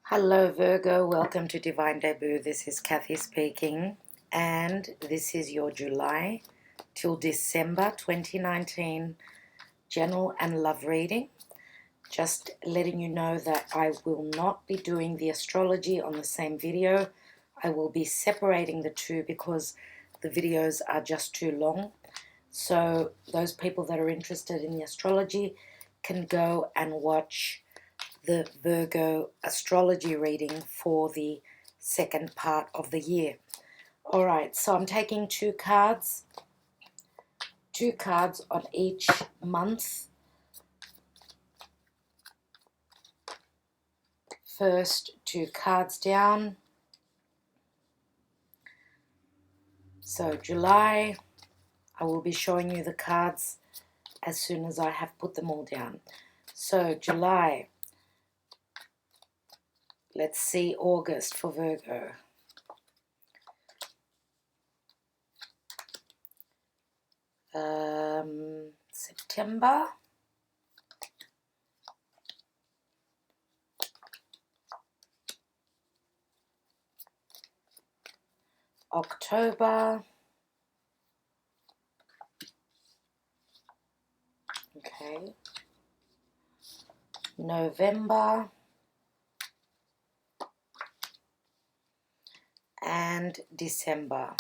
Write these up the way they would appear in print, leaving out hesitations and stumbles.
Hello Virgo, welcome to Divine Debut. This is Kathy speaking, and this is your July till December 2019 general and love reading. Just letting you know that I will not be doing the astrology on the same video. I will be separating the two because the videos are just too long. So those people that are interested in the astrology can go and watch the Virgo astrology reading for the second part of the year. All right, so I'm taking two cards on each month. First, two cards down. So July, I will be showing you the cards as soon as I have put them all down. So July, let's see August for Virgo. September, October, okay, November, and December.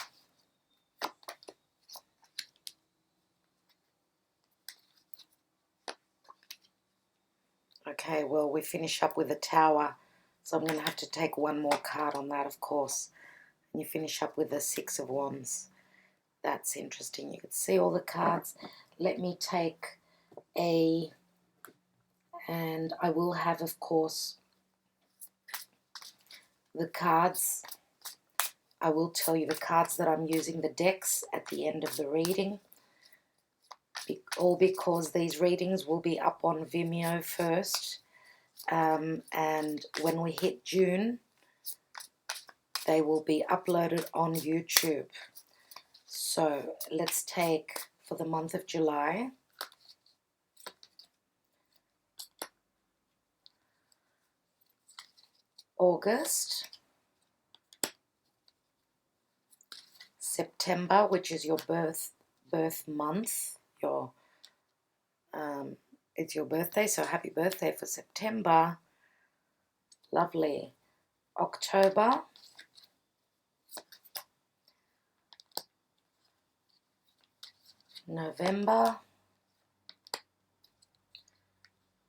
Okay, well, we finish up with a Tower, so I'm going to have to take one more card on that, of course. And you finish up with the Six of Wands. That's interesting. You can see all the cards. Let me take and I will have, of course, the cards. I will tell you the cards that I'm using, the decks, at the end of the reading. All because these readings will be up on Vimeo first, and when we hit June they will be uploaded on YouTube. So let's take for the month of July, August, September, which is your birth month, it's your birthday, so happy birthday for September. Lovely. October, November,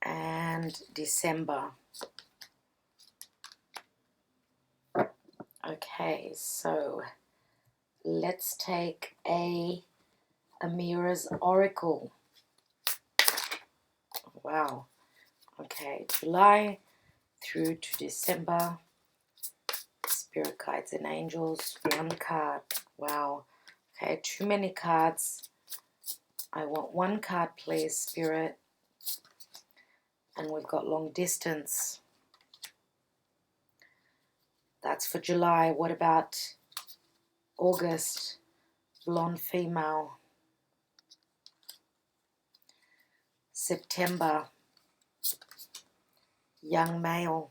and December. Okay, so let's take AMIRA's Oracle. Wow. Okay, July through to December. Spirit guides and angels, one card. Wow. Okay, too many cards. I want one card, please, Spirit. And we've got long distance. That's for July. What about August? Blonde female. September, young male.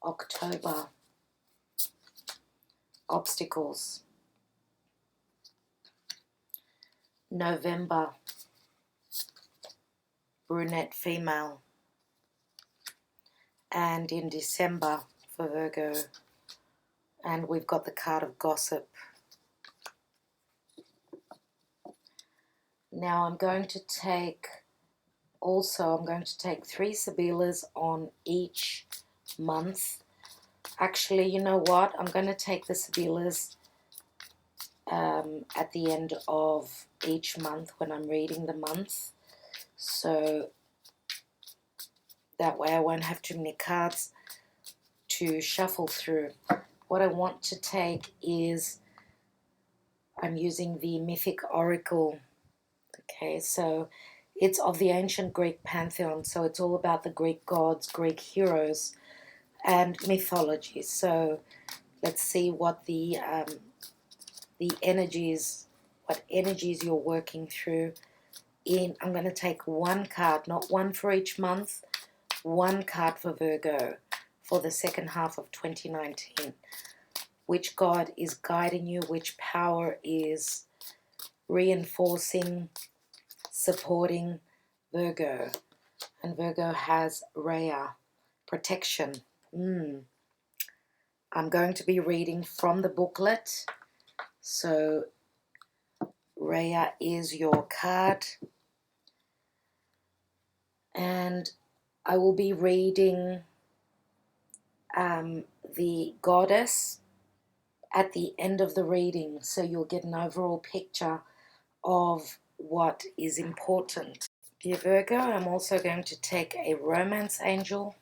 October, obstacles. November, brunette female. And in December for Virgo, and we've got the card of gossip. Now I'm going to take three Sibillas on each month. Actually, you know what? I'm going to take the Sibillas at the end of each month when I'm reading the month. So that way I won't have too many cards to shuffle through. What I want to take is, I'm using the Mythic Oracle. Okay, so it's of the ancient Greek pantheon, so it's all about the Greek gods, Greek heroes, and mythology. So let's see what the energies, what energies you're working through. I'm going to take one card, not one for each month, one card for Virgo for the second half of 2019. Which God is guiding you, which power is reinforcing, supporting Virgo. And Virgo has Rhea, protection. I'm going to be reading from the booklet. So Rhea is your card. And I will be reading the goddess at the end of the reading, so you'll get an overall picture of what is important. Dear Virgo, I'm also going to take a romance angel,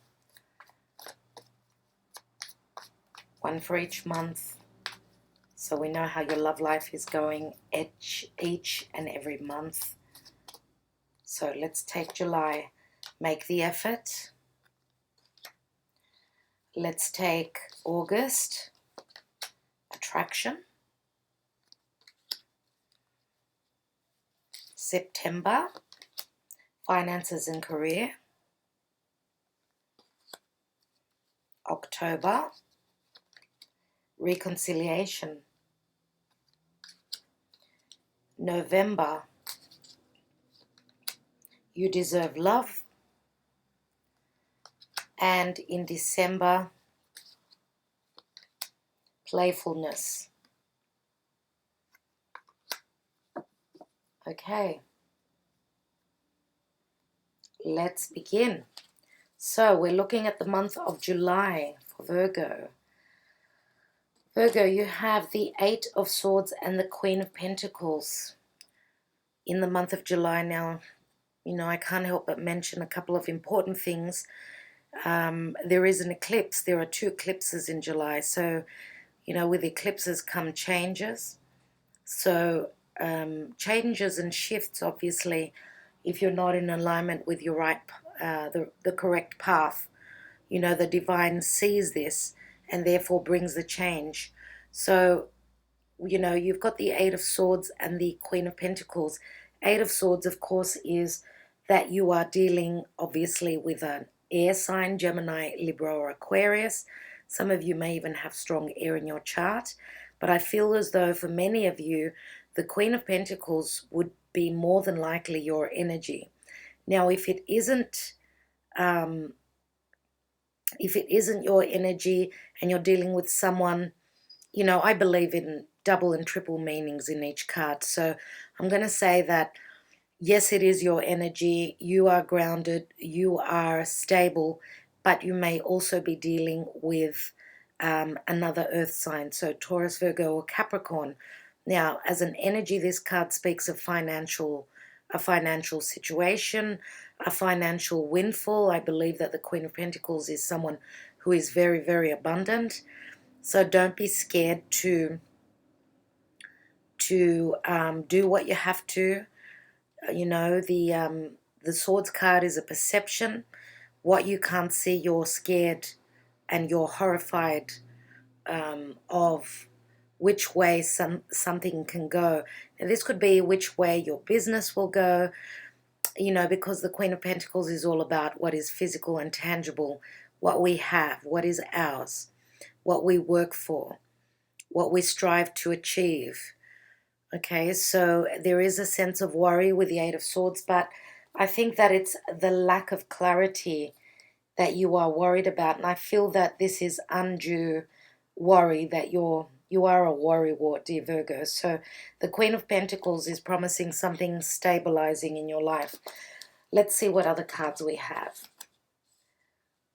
one for each month, so we know how your love life is going each and every month. So let's take July. Make the effort. Let's take August. Attraction. September. Finances and career. October. Reconciliation. November. You deserve love. And in December, playfulness. Okay, let's begin. So we're looking at the month of July for Virgo. Virgo, you have the Eight of Swords and the Queen of Pentacles in the month of July. Now, you know, I can't help but mention a couple of important things. There is an eclipse. There are 2 eclipses in July. So, you know, with eclipses come changes. So, changes and shifts, obviously, if you're not in alignment with your the correct path. You know, the divine sees this and therefore brings the change. So, you know, you've got the Eight of Swords and the Queen of Pentacles. Eight of Swords, of course, is that you are dealing, obviously, with an air sign, Gemini, Libra, or Aquarius. Some of you may even have strong air in your chart. But I feel as though for many of you, the Queen of Pentacles would be more than likely your energy. Now, if it isn't your energy and you're dealing with someone, you know, I believe in double and triple meanings in each card. So I'm going to say that, yes, it is your energy. You are grounded. You are stable. But you may also be dealing with another earth sign. So Taurus, Virgo, or Capricorn. Now, as an energy, this card speaks of a financial situation, a financial windfall. I believe that the Queen of Pentacles is someone who is very, very abundant. So don't be scared to do what you have to. You know, the Swords card is a perception. What you can't see, you're scared and you're horrified of which way something can go. Now, this could be which way your business will go, you know, because the Queen of Pentacles is all about what is physical and tangible, what we have, what is ours, what we work for, what we strive to achieve. Okay, so there is a sense of worry with the Eight of Swords, but I think that it's the lack of clarity that you are worried about. And I feel that this is undue worry, that you are a worrywart, dear Virgo. So the Queen of Pentacles is promising something stabilizing in your life. Let's see what other cards we have.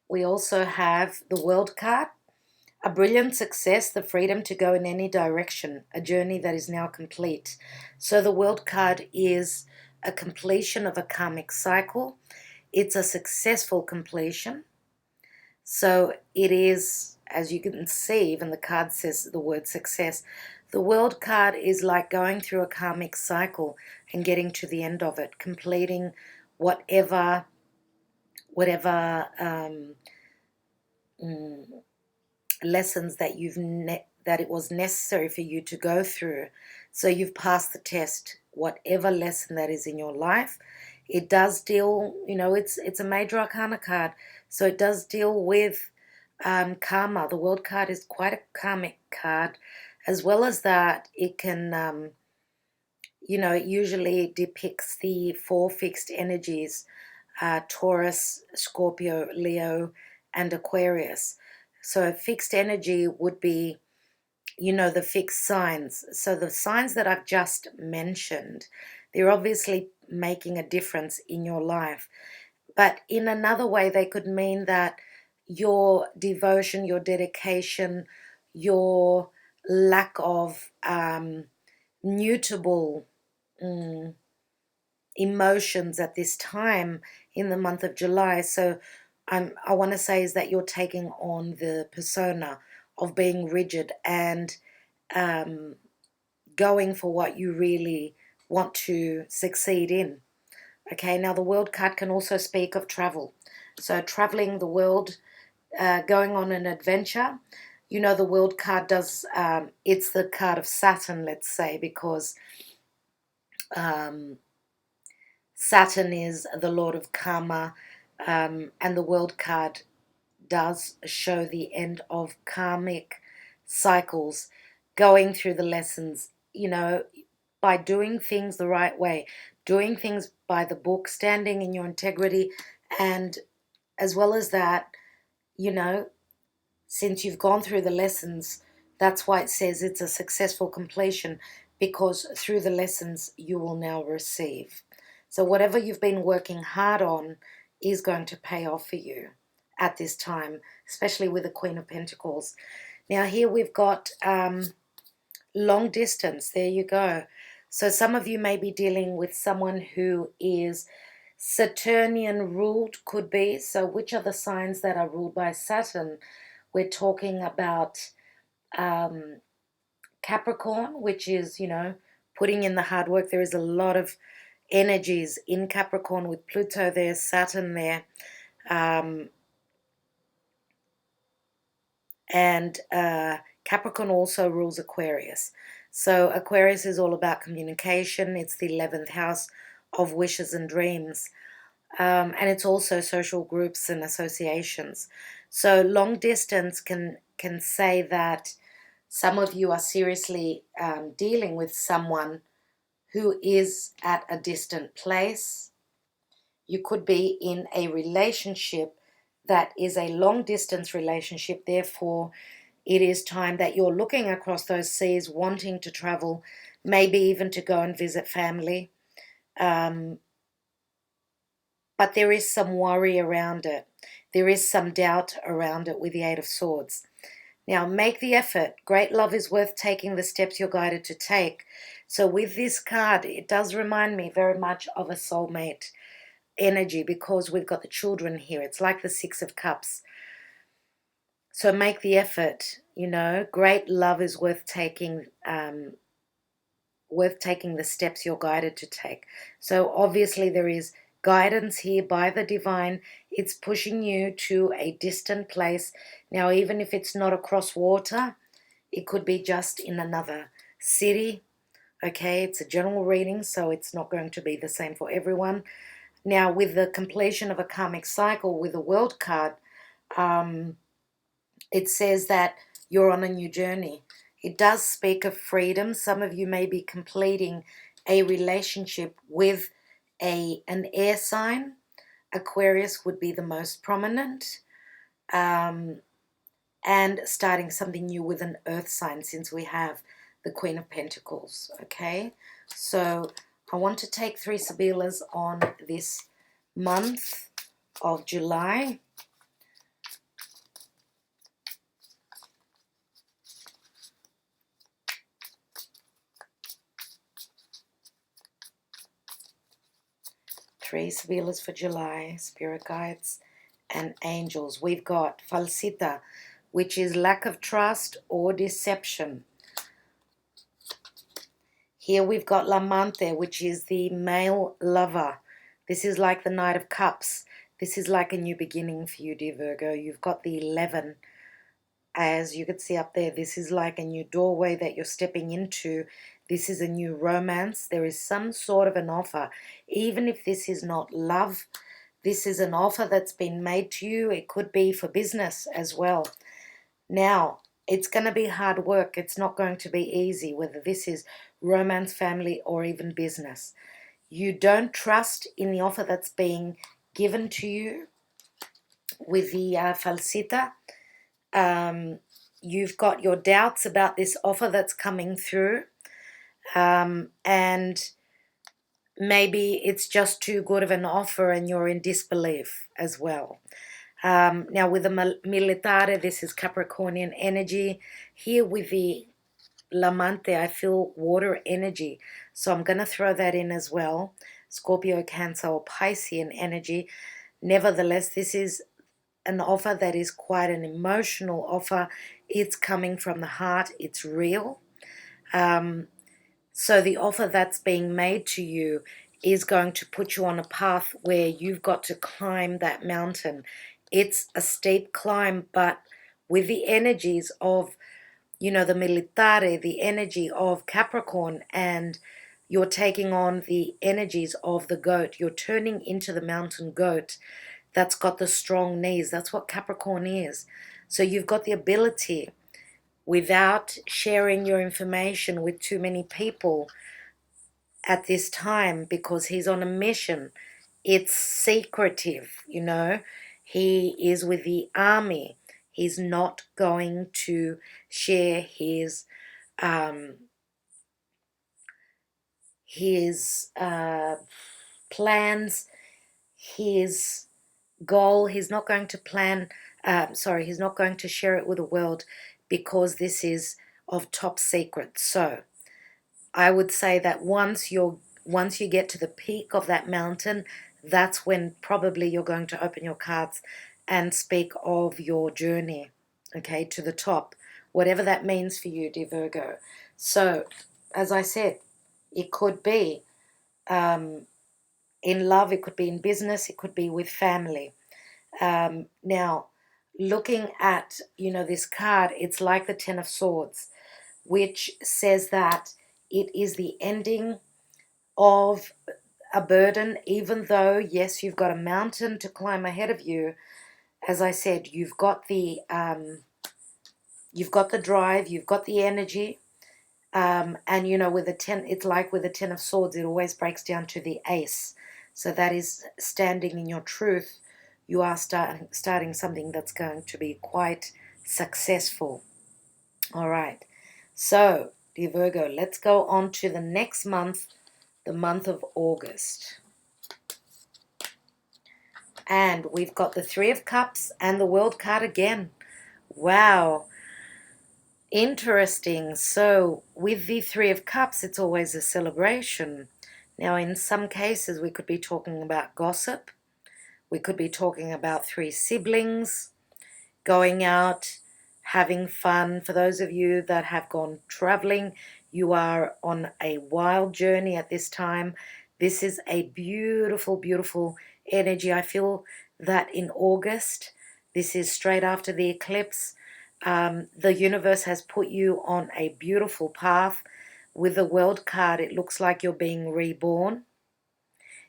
We also have the World card. A brilliant success, the freedom to go in any direction, a journey that is now complete. So the World card is a completion of a karmic cycle. It's a successful completion. So it is, as you can see, even the card says the word success. The World card is like going through a karmic cycle and getting to the end of it, completing whatever lessons that that it was necessary for you to go through. So you've passed the test. Whatever lesson that is in your life, It does deal, you know, it's a major arcana card, so it does deal with karma. The world card is quite a karmic card. As well as that, it can, you know, it usually depicts the four fixed energies, Taurus, Scorpio, Leo, and Aquarius. So fixed energy would be, you know, the fixed signs. So the signs that I've just mentioned, they're obviously making a difference in your life. But in another way, they could mean that your devotion, your dedication, your lack of mutable emotions at this time in the month of July. So I want to say is that you're taking on the persona of being rigid and going for what you really want to succeed in. Okay, now the world card can also speak of travel. So traveling the world, going on an adventure. You know, the world card does, it's the card of Saturn, let's say, because Saturn is the lord of karma, and the world card does show the end of karmic cycles, going through the lessons, you know, by doing things the right way, doing things by the book, standing in your integrity, and as well as that, you know, since you've gone through the lessons, that's why it says it's a successful completion, because through the lessons you will now receive. So whatever you've been working hard on is going to pay off for you at this time, especially with the Queen of Pentacles. Now here we've got long distance. There you go. So some of you may be dealing with someone who is Saturnian ruled, could be. So which are the signs that are ruled by Saturn? We're talking about Capricorn, which is, you know, putting in the hard work. There is a lot of energies in Capricorn with Pluto there, Saturn there. And Capricorn also rules Aquarius. So Aquarius is all about communication. It's the 11th house of wishes and dreams. And it's also social groups and associations. So long distance can say that some of you are seriously dealing with someone who is at a distant place. You could be in a relationship that is a long distance relationship. Therefore, it is time that you're looking across those seas, wanting to travel, maybe even to go and visit family. But there is some worry around it. There is some doubt around it with the Eight of Swords. Now, make the effort. Great love is worth taking the steps you're guided to take. So with this card, it does remind me very much of a soulmate energy, because we've got the children here. It's like the Six of Cups. So make the effort, you know. Great love is worth taking the steps you're guided to take. So obviously there is guidance here by the divine. It's pushing you to a distant place. Now, even if it's not across water, it could be just in another city. Okay, it's a general reading, so it's not going to be the same for everyone. Now, with the completion of a karmic cycle with the world card, it says that you're on a new journey. It does speak of freedom. Some of you may be completing a relationship with an air sign. Aquarius would be the most prominent. And starting something new with an earth sign, since we have the Queen of Pentacles. Okay, so I want to take 3 Sibillas on this month of July. Three Sibillas for July, spirit guides and angels. We've got falsita, which is lack of trust or deception. Here we've got l'amante, which is the male lover. This is like the Knight of Cups. This is like a new beginning for you, dear Virgo. You've got the 11. As you can see up there, this is like a new doorway that you're stepping into. This is a new romance. There is some sort of an offer. Even if this is not love, this is an offer that's been made to you. It could be for business as well. Now, it's going to be hard work. It's not going to be easy, whether this is romance, family, or even business. You don't trust in the offer that's being given to you with the falsita. You've got your doubts about this offer that's coming through, and maybe it's just too good of an offer and you're in disbelief as well. Now with the militare, this is Capricornian energy. Here with the Lamante, I feel water energy, so I'm going to throw that in as well. Scorpio, Cancer, or Piscean energy. Nevertheless, this is an offer that is quite an emotional offer. It's coming from the heart. It's real. So the offer that's being made to you is going to put you on a path where you've got to climb that mountain. It's a steep climb, but with the energies of, you know, the militare, the energy of Capricorn, and you're taking on the energies of the goat. You're turning into the mountain goat that's got the strong knees. That's what Capricorn is. So you've got the ability, without sharing your information with too many people at this time, because he's on a mission. It's secretive, you know. He is with the army. He's not going to share his plans, his goal. He's not going to he's not going to share it with the world, because this is of top secret. So I would say that once you get to the peak of that mountain, that's when probably you're going to open your cards and speak of your journey, okay, to the top, whatever that means for you, dear Virgo. So, as I said, it could be in love, it could be in business, it could be with family. Now, looking at, you know, this card, it's like the Ten of Swords, which says that it is the ending of a burden, even though, yes, you've got a mountain to climb ahead of you. As I said, you've got the drive, you've got the energy, and you know, with the 10, it's like with the 10 of Swords, it always breaks down to the ace. So that is standing in your truth. You are starting something that's going to be quite successful. All right. So, dear Virgo, let's go on to the next month, the month of August. And we've got the Three of Cups and the World card again. Wow. Interesting. So, with the Three of Cups, it's always a celebration. Now, in some cases, we could be talking about gossip. We could be talking about three siblings going out, having fun. For those of you that have gone traveling, you are on a wild journey at this time. This is a beautiful, beautiful energy. I feel that in August, this is straight after the eclipse, the universe has put you on a beautiful path. With the World card, it looks like you're being reborn.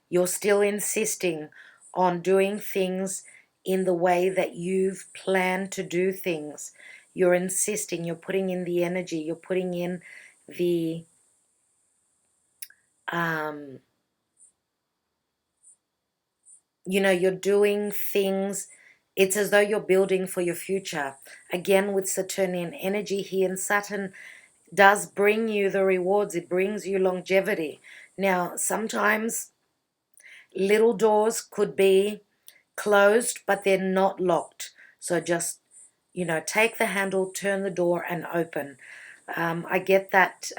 You're still insisting on doing things in the way that you've planned to do things. You're insisting, you're putting in the energy, you're putting in the you know, you're doing things. It's as though you're building for your future. Again, with Saturnian energy here, and Saturn does bring you the rewards. It brings you longevity. Now, sometimes little doors could be closed, but they're not locked. So just, you know, take the handle, turn the door, and open. I get that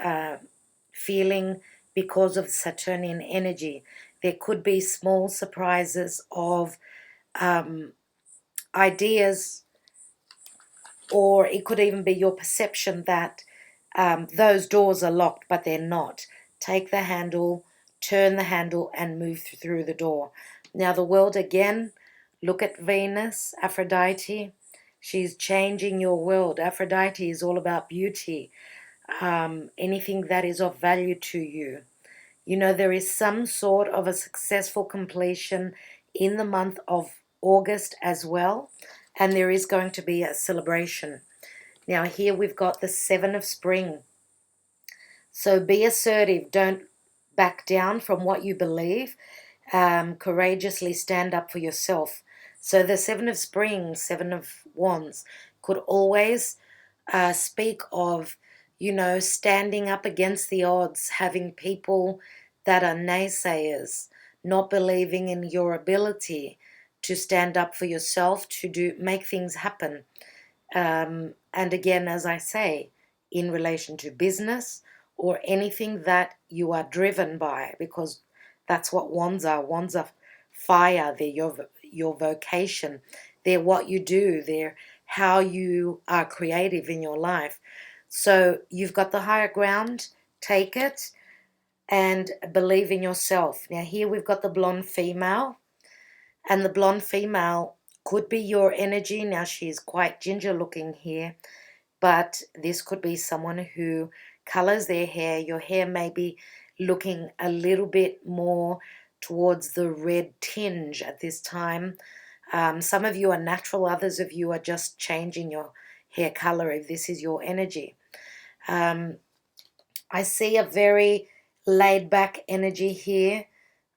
feeling because of Saturnian energy. There could be small surprises of ideas, or it could even be your perception that those doors are locked, but they're not. Take the handle, turn the handle, and move through the door. Now, the world again, look at Venus, Aphrodite. She's changing your world. Aphrodite is all about beauty. anything that is of value to you. You know, there is some sort of a successful completion in the month of August as well, and there is going to be a celebration. Now here we've got the Seven of Spring. So be assertive. Don't back down from what you believe. Courageously stand up for yourself. So the Seven of Spring, Seven of Wands, could always speak of, you know, standing up against the odds, having people that are naysayers, not believing in your ability to stand up for yourself, to make things happen. And again, as I say, in relation to business or anything that you are driven by, because that's what wands are. Wands are fire. They're your vocation. They're what you do. They're how you are creative in your life. So you've got the higher ground. Take it and believe in yourself. Now here we've got the blonde female, and the blonde female could be your energy. Now she's quite ginger looking here, but this could be someone who colors their hair. Your hair may be looking a little bit more towards the red tinge at this time. Some of you are natural, others of you are just changing your hair color if this is your energy. I see a very laid back energy here,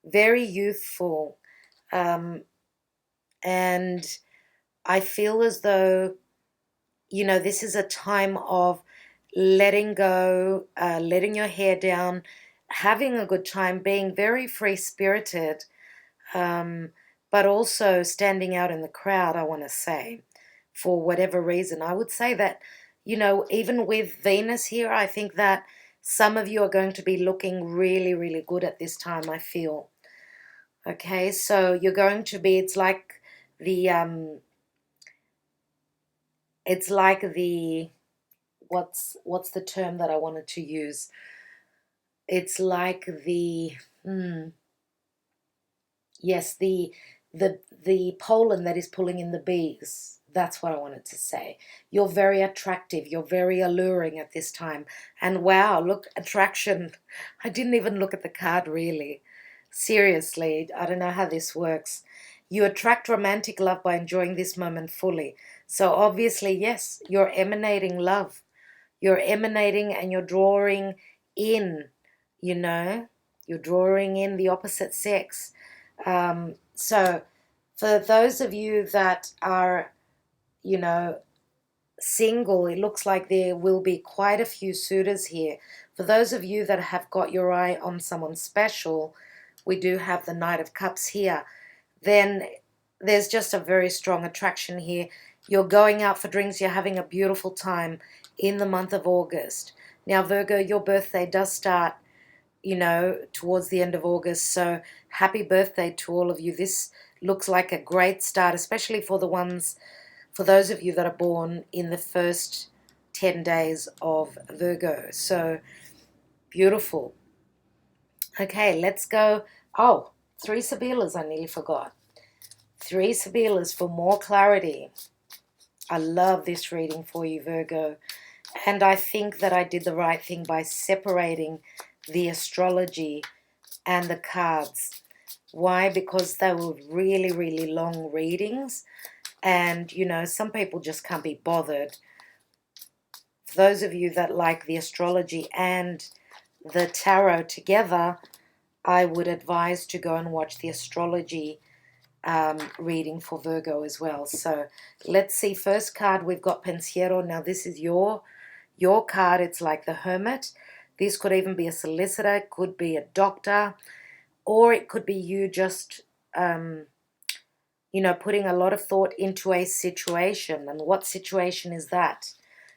very youthful, and I feel as though, you know, this is a time of letting go, letting your hair down, having a good time, being very free-spirited, but also standing out in the crowd, I want to say, for whatever reason. I would say that, you know, even with Venus here, I think that some of you are going to be looking really, really good at this time, I feel. Okay, so you're going to be, it's like the, what's the term that I wanted to use? It's like the, yes, the pollen that is pulling in the bees. That's what I wanted to say. You're very attractive. You're very alluring at this time. And wow, look, attraction. I didn't even look at the card really. Seriously, I don't know how this works. You attract romantic love by enjoying this moment fully. So obviously, yes, you're emanating love. You're emanating and you're drawing in, you know, you're drawing in the opposite sex. So for those of you that are, you know, single, it looks like there will be quite a few suitors here. For those of you that have got your eye on someone special, we do have the Knight of Cups here. Then there's just a very strong attraction here. You're going out for drinks, you're having a beautiful time in the month of August. Now, Virgo, your birthday does start, you know, towards the end of August, so happy birthday to all of you. This looks like a great start, especially for those of you that are born in the first 10 days of Virgo. So beautiful. Okay, let's go. Oh, 3 Sibillas, I nearly forgot. 3 Sibillas for more clarity. I love this reading for you, Virgo. And I think that I did the right thing by separating the astrology and the cards. Why? Because they were really, really long readings. And, you know, some people just can't be bothered. For those of you that like the astrology and the tarot together, I would advise to go and watch the astrology reading for Virgo as well. So let's see. First card, we've got Pensiero. Now this is your card. It's like the Hermit. This could even be a solicitor, it could be a doctor, or it could be you just, you know, putting a lot of thought into a situation. And what situation is that?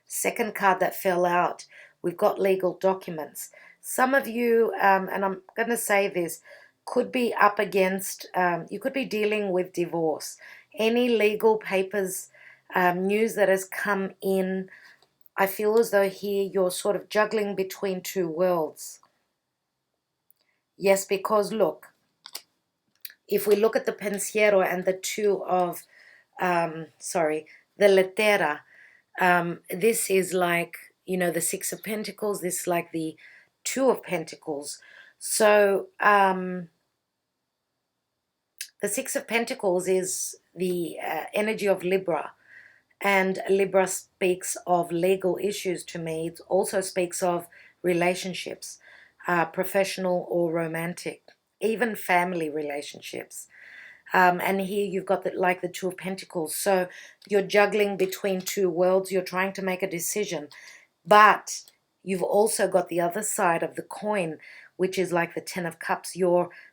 Second card that fell out, we've got legal documents. Some of you, and I'm going to say this, could be up against, you could be dealing with divorce. Any legal papers, news that has come in, I feel as though here you're sort of juggling between two worlds. Yes, because look, if we look at the pensiero and the two of, the lettera, this is like you know, the Six of Pentacles. This is like the Two of Pentacles. So the Six of Pentacles is the energy of Libra. And Libra speaks of legal issues to me. It also speaks of relationships, professional or romantic, even family relationships. And here you've got like the Two of Pentacles. So you're juggling between two worlds. You're trying to make a decision. But you've also got the other side of the coin, which is like the Ten of Cups.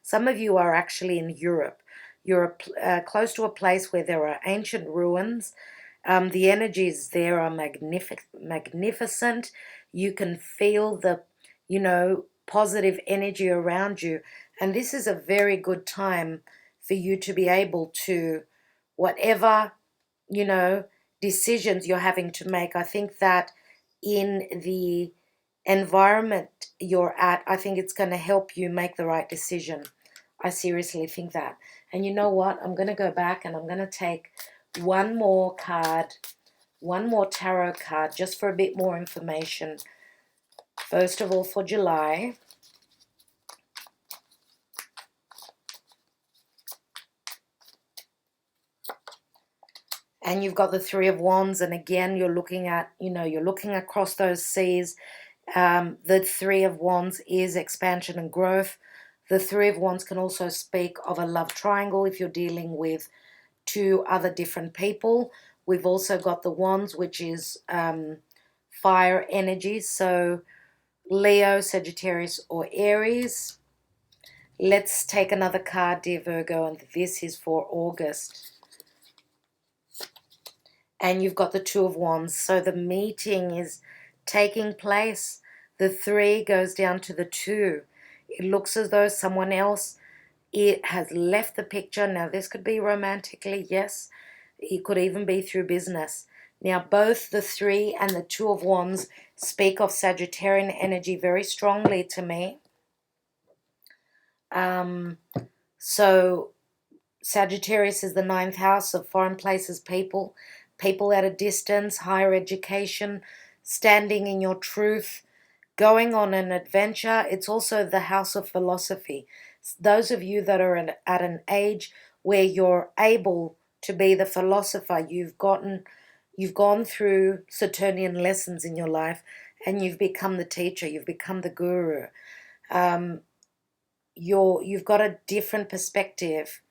Some of you are actually in Europe. You're close to a place where there are ancient ruins. The energies there are magnificent. You can feel the, you know, positive energy around you. And this is a very good time for you to be able to, whatever, you know, decisions you're having to make. I think that in the environment you're at, I think it's going to help you make the right decision. I seriously think that. And you know what? I'm going to go back and I'm going to take one more card, one more tarot card, just for a bit more information. First of all, for July. And you've got the Three of Wands, and again, you're looking at, you know, you're looking across those seas. The Three of Wands is expansion and growth. The Three of Wands can also speak of a love triangle if you're dealing with two other different people. We've also got the Wands, which is fire energy. So Leo, Sagittarius, or Aries. Let's take another card, dear Virgo, and this is for August. And you've got the Two of Wands. So the meeting is taking place. The Three goes down to the Two. It looks as though someone else has left the picture. Now, this could be romantically, yes. It could even be through business. Now, both the Three and the Two of Wands speak of Sagittarian energy very strongly to me. So Sagittarius is the ninth house of foreign places, people at a distance, higher education, standing in your truth, going on an adventure. It's also the house of philosophy. Those of you that are at an age where you're able to be the philosopher, you've gone through Saturnian lessons in your life, and you've become the teacher, you've become the guru. You've got a different perspective.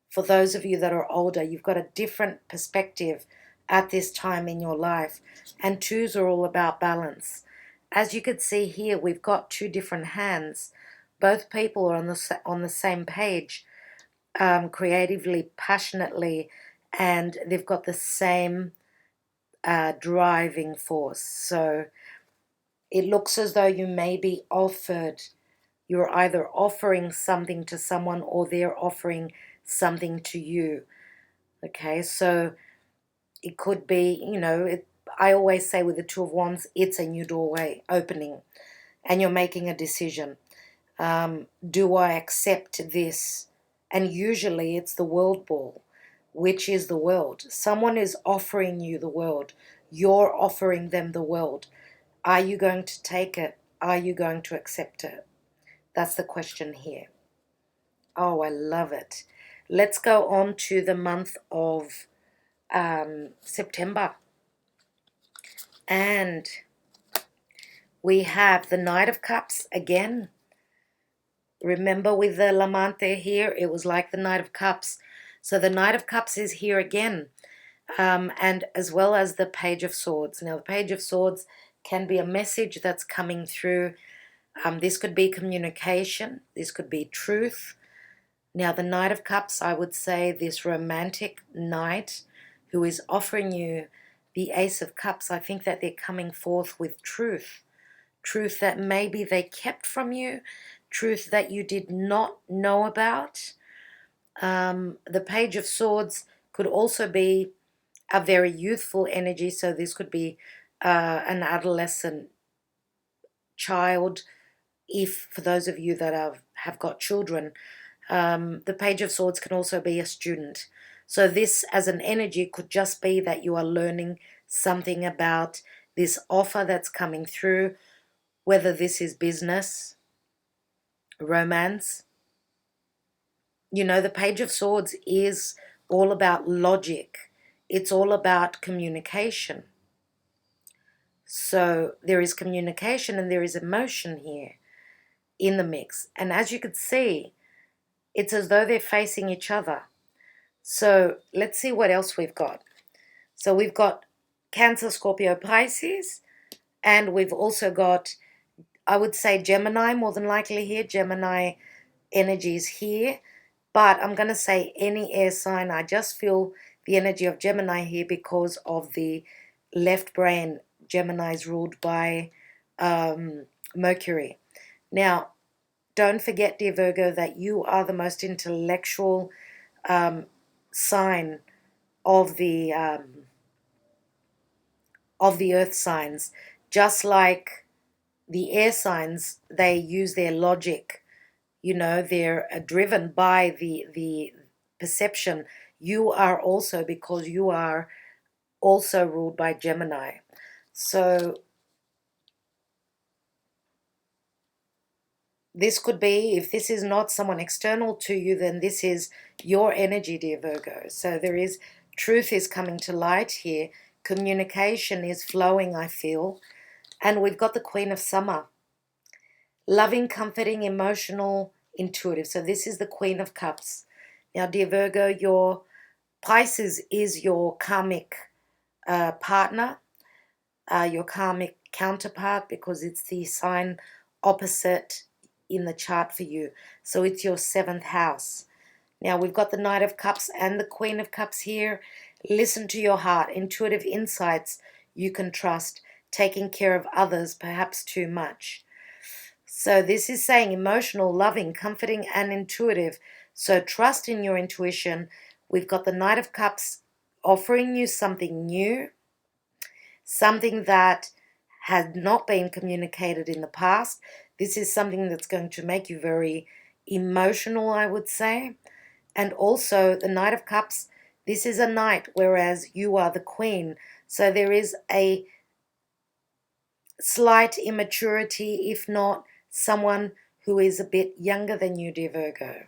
For those of you that are older, you've got a different perspective at this time in your life. And twos are all about balance. As you can see here, we've got two different hands. Both people are on the same page, creatively, passionately, and they've got the same driving force. So it looks as though you may be offered, you're either offering something to someone or they're offering something to you. Okay, so it could be, you know, I always say with the Two of Wands, it's a new doorway opening and you're making a decision. Do I accept this? And usually it's the world ball, which is the world. Someone is offering you the world. You're offering them the world. Are you going to take it? Are you going to accept it? That's the question here. Oh, I love it. Let's go on to the month of September. And we have the Knight of Cups again. Remember with the Lamante here, it was like the Knight of Cups. So the Knight of Cups is here again. And as well as the Page of Swords. Now, the Page of Swords can be a message that's coming through. This could be communication. This could be truth. Now, the Knight of Cups, I would say this romantic knight who is offering you the Ace of Cups, I think that they're coming forth with truth. Truth that maybe they kept from you. Truth that you did not know about. The Page of Swords could also be a very youthful energy. So this could be an adolescent child. If for those of you that have got children, the Page of Swords can also be a student. So this as an energy could just be that you are learning something about this offer that's coming through, whether this is business, romance. You know, the Page of Swords is all about logic. It's all about communication. So there is communication and there is emotion here in the mix. And as you could see, it's as though they're facing each other. So let's see what else we've got. So we've got Cancer, Scorpio, Pisces, and we've also got, I would say, Gemini, more than likely here. Gemini energies here. But I'm going to say any air sign. I just feel the energy of Gemini here because of the left brain. Gemini is ruled by Mercury. Now, don't forget, dear Virgo, that you are the most intellectual sign of the earth signs. Just like the air signs, they use their logic. You know, they're driven by the perception. You are also, because you are also ruled by Gemini. So this could be, if this is not someone external to you, then this is your energy, dear Virgo. So there is, truth is coming to light here. Communication is flowing, I feel. And we've got the Queen of Summer. Loving, comforting, emotional, intuitive. So this is the Queen of Cups. Now, dear Virgo, your Pisces is your karmic partner, your karmic counterpart, because it's the sign opposite in the chart for you. So it's your 7th house. Now, we've got the Knight of Cups and the Queen of Cups here. Listen to your heart. Intuitive insights you can trust. Taking care of others, perhaps too much. So this is saying emotional, loving, comforting, and intuitive. So trust in your intuition. We've got the Knight of Cups offering you something new, something that had not been communicated in the past. This is something that's going to make you very emotional, I would say. And also the Knight of Cups, this is a knight, whereas you are the queen. So there is a slight immaturity, if not someone who is a bit younger than you, dear Virgo.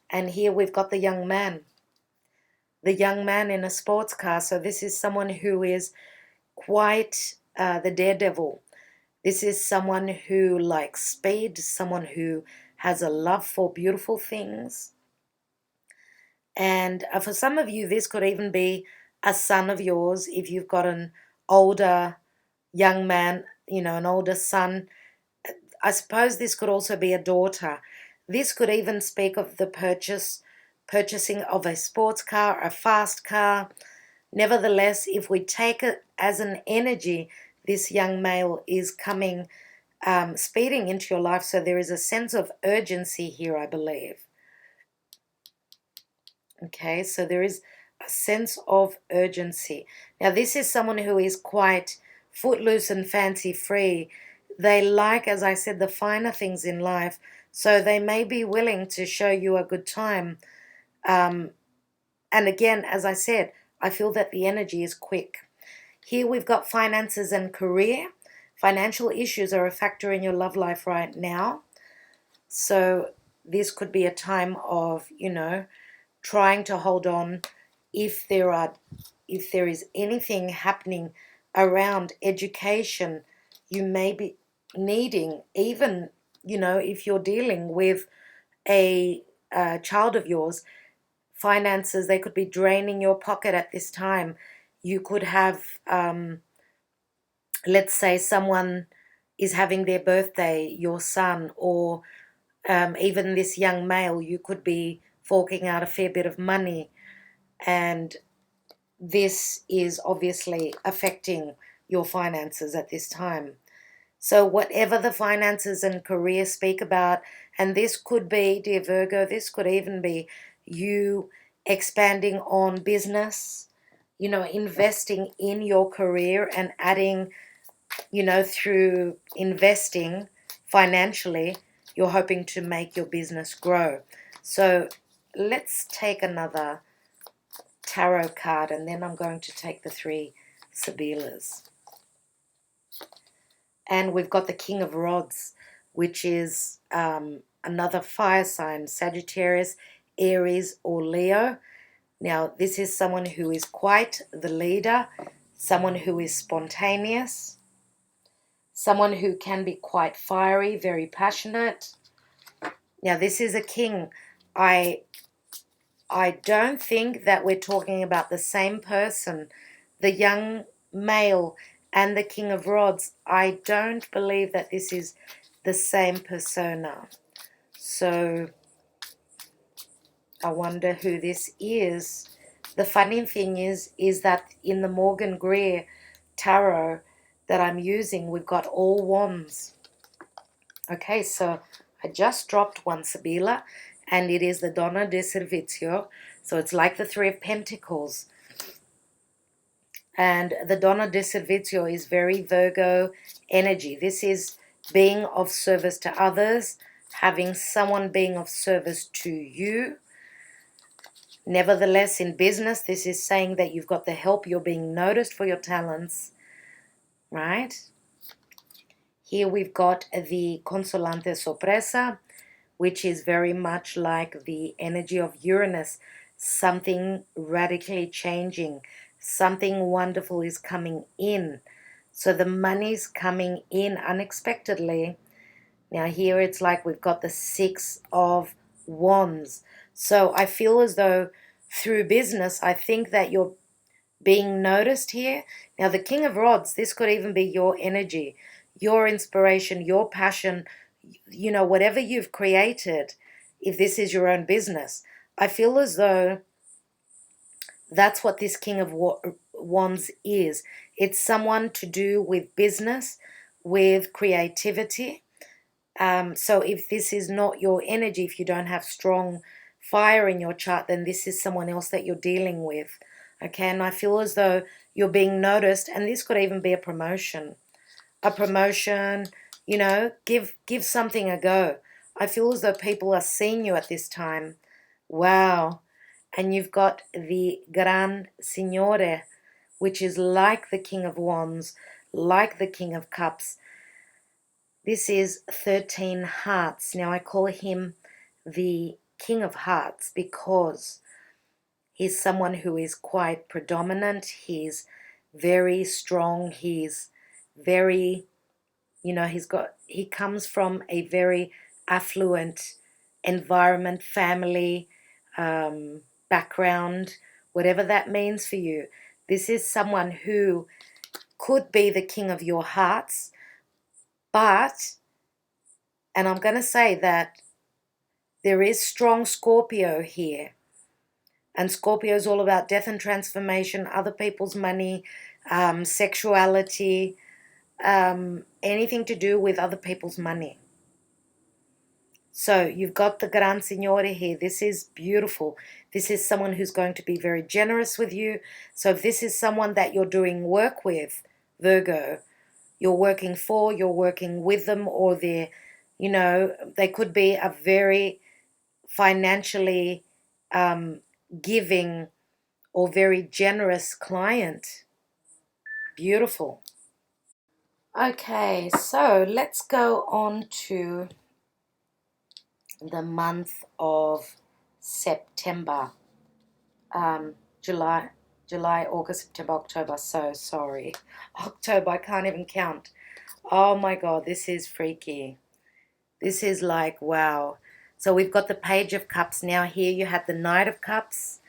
And here we've got the young man. The young man in a sports car. So this is someone who is quite the daredevil. This is someone who likes speed, someone who has a love for beautiful things. And for some of you, this could even be a son of yours. If you've got an older young man, you know, an older son, I suppose this could also be a daughter. This could even speak of the purchasing of a sports car, a fast car. Nevertheless, if we take it as an energy, this young male is coming, speeding into your life. So there is a sense of urgency here, I believe. Okay, so there is a sense of urgency. Now, this is someone who is quite footloose and fancy-free. They like, as I said, the finer things in life. So they may be willing to show you a good time. And again, as I said, I feel that the energy is quick. Here we've got finances and career. Financial issues are a factor in your love life right now. So this could be a time of, you know, trying to hold on. If there is anything happening around education, you may be needing, even, you know, if you're dealing with a child of yours, finances, they could be draining your pocket at this time. You could have, let's say someone is having their birthday, your son, or even this young male, you could be forking out a fair bit of money, and this is obviously affecting your finances at this time. So whatever the finances and career speak about, and this could be, dear Virgo, this could even be you expanding on business, you know, investing in your career and adding, you know, through investing financially, you're hoping to make your business grow. So let's take another tarot card, and then I'm going to take the 3 Sibillas. And we've got the King of Rods, which is another fire sign, Sagittarius, Aries, or Leo. Now, this is someone who is quite the leader, someone who is spontaneous, someone who can be quite fiery, very passionate. Now, this is a king. I don't think that we're talking about the same person. The young male and the King of Rods, I don't believe that this is the same persona. So I wonder who this is. The funny thing is that in the Morgan Greer tarot that I'm using, we've got all wands. Okay, so I just dropped one Sibilla, and it is the Donna di Servizio. So it's like the Three of Pentacles. And the Donna di Servizio is very Virgo energy. This is being of service to others, having someone being of service to you. Nevertheless, in business, this is saying that you've got the help, you're being noticed for your talents, right? Here we've got the Consolante Sorpresa, which is very much like the energy of Uranus, something radically changing, something wonderful is coming in. So the money's coming in unexpectedly. Now here it's like we've got the Six of Wands. So I feel as though through business, I think that you're being noticed here. Now the King of Rods, this could even be your energy, your inspiration, your passion, you know, whatever you've created, if this is your own business. I feel as though that's what this King of Wands is. It's someone to do with business, with creativity. So if this is not your energy, if you don't have strong fire in your chart, then this is someone else that you're dealing with. Okay, and I feel as though you're being noticed, and this could even be a promotion. A promotion, you know, give something a go. I feel as though people are seeing you at this time. Wow. And you've got the Gran Signore, which is like the King of Wands, like the King of Cups. This is 13 Hearts. Now I call him the King of Hearts because he's someone who is quite predominant. He's very strong. He's very, you know, he comes from a very affluent environment, family, background, whatever that means for you. This is someone who could be the king of your hearts, but, and I'm going to say that there is strong Scorpio here. And Scorpio is all about death and transformation, other people's money, sexuality, anything to do with other people's money. So you've got the Gran Signore here. This is beautiful. This is someone who's going to be very generous with you. So if this is someone that you're doing work with, Virgo, you're working for, you're working with them, or they're, you know, they could be a very financially giving or very generous client. Beautiful. Okay, so let's go on to the month of September. July, August, September, October. So sorry. October, I can't even count. Oh my God, this is freaky. This is like, wow. So we've got the Page of Cups. Now here you have the Knight of Cups.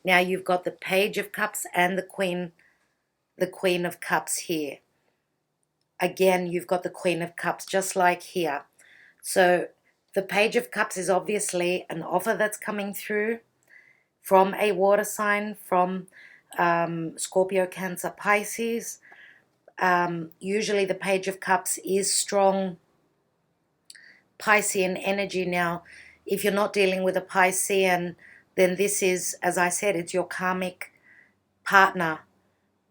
Now you've got the Page of Cups and the Queen of Cups here. Again, you've got the Queen of Cups, just like here. So the Page of Cups is obviously an offer that's coming through from a water sign, from Scorpio, Cancer, Pisces. Usually the Page of Cups is strong Piscean energy. Now, if you're not dealing with a Piscean, then this is, as I said, it's your karmic partner.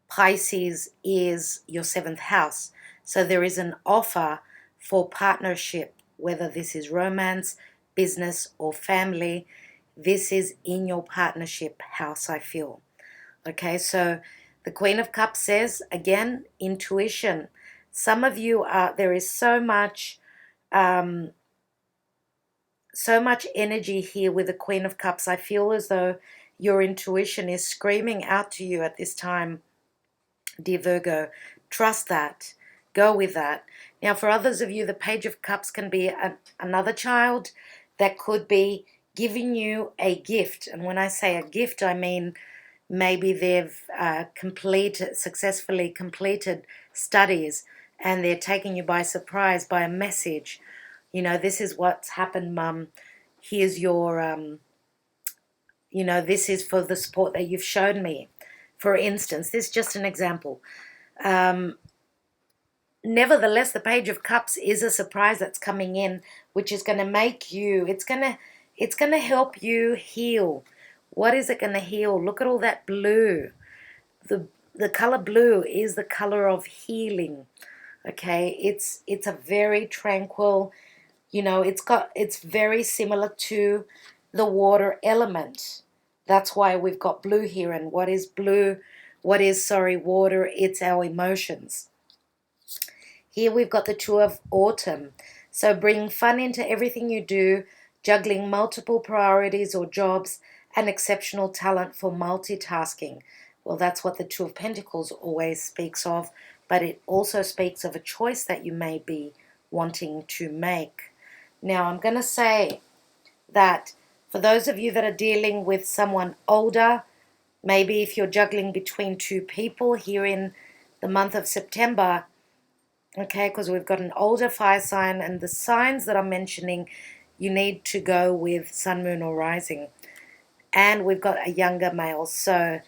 Pisces is your 7th house. So there is an offer for partnership, whether this is romance, business, or family. This is in your partnership house, I feel. Okay, so the Queen of Cups says, again, intuition. Some of you are, there is so much energy here with the Queen of Cups. I feel as though your intuition is screaming out to you at this time, dear Virgo. Trust that. Go with that. Now, for others of you, the Page of Cups can be another child that could be giving you a gift. And when I say a gift, I mean maybe they've successfully completed studies and they're taking you by surprise by a message. You know, this is what's happened, Mum. Here's your, you know, this is for the support that you've shown me. For instance, this is just an example. Nevertheless, the Page of Cups is a surprise that's coming in, which is going to make you, it's going to help you heal. What is it going to heal? Look at all that blue. The color blue is the color of healing. Okay, it's a very tranquil, you know, it's very similar to the water element. That's why we've got blue here. And what is blue? What is, water? It's our emotions. Here we've got the Two of Autumn. So bring fun into everything you do, juggling multiple priorities or jobs, and exceptional talent for multitasking. Well, that's what the Two of Pentacles always speaks of, but it also speaks of a choice that you may be wanting to make. Now, I'm going to say that for those of you that are dealing with someone older, maybe if you're juggling between two people here in the month of September, okay, because we've got an older fire sign, and the signs that I'm mentioning, you need to go with Sun, Moon, or Rising. And we've got a younger male. So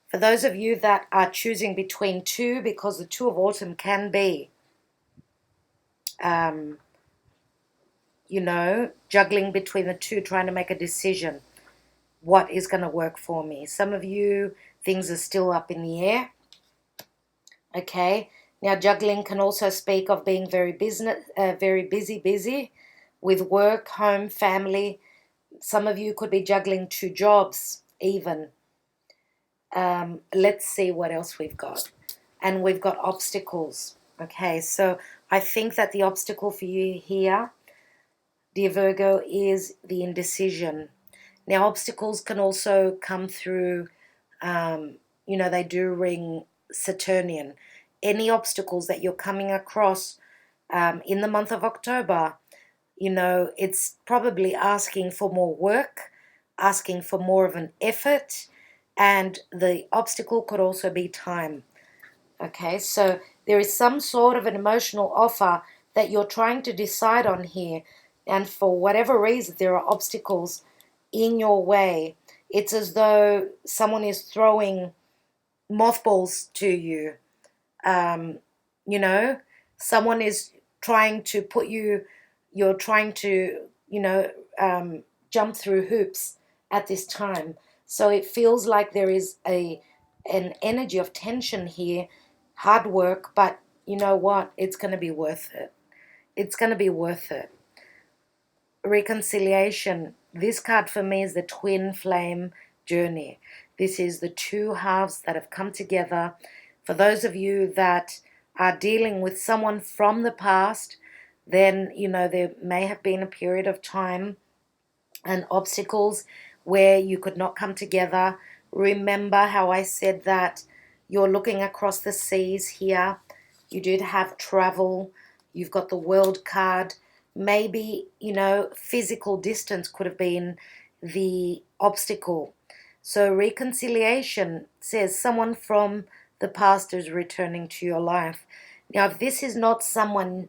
for those of you that are choosing between two, because the Two of Autumn can be, you know, juggling between the two, trying to make a decision. What is going to work for me? Some of you, things are still up in the air. Okay. Now, juggling can also speak of being very busy with work, home, family. Some of you could be juggling two jobs even. Let's see what else we've got. And we've got obstacles. Okay, so I think that the obstacle for you here, dear Virgo, is the indecision. Now, obstacles can also come through, you know, they do ring Saturnian. Any obstacles that you're coming across in the month of October, you know, it's probably asking for more work, asking for more of an effort, and the obstacle could also be time. Okay, so there is some sort of an emotional offer that you're trying to decide on here, and for whatever reason there are obstacles in your way. It's as though someone is throwing mothballs to you. You know, someone is trying to put you, you're trying to, you know, jump through hoops at this time. So it feels like there is an energy of tension here, hard work, but you know what? It's going to be worth it. It's going to be worth it. Reconciliation. This card for me is the twin flame journey. This is the two halves that have come together. For those of you that are dealing with someone from the past, then, you know, there may have been a period of time and obstacles where you could not come together. Remember how I said that you're looking across the seas here. You did have travel. You've got the World card. Maybe, you know, physical distance could have been the obstacle. So reconciliation says someone from the past is returning to your life. Now, if this is not someone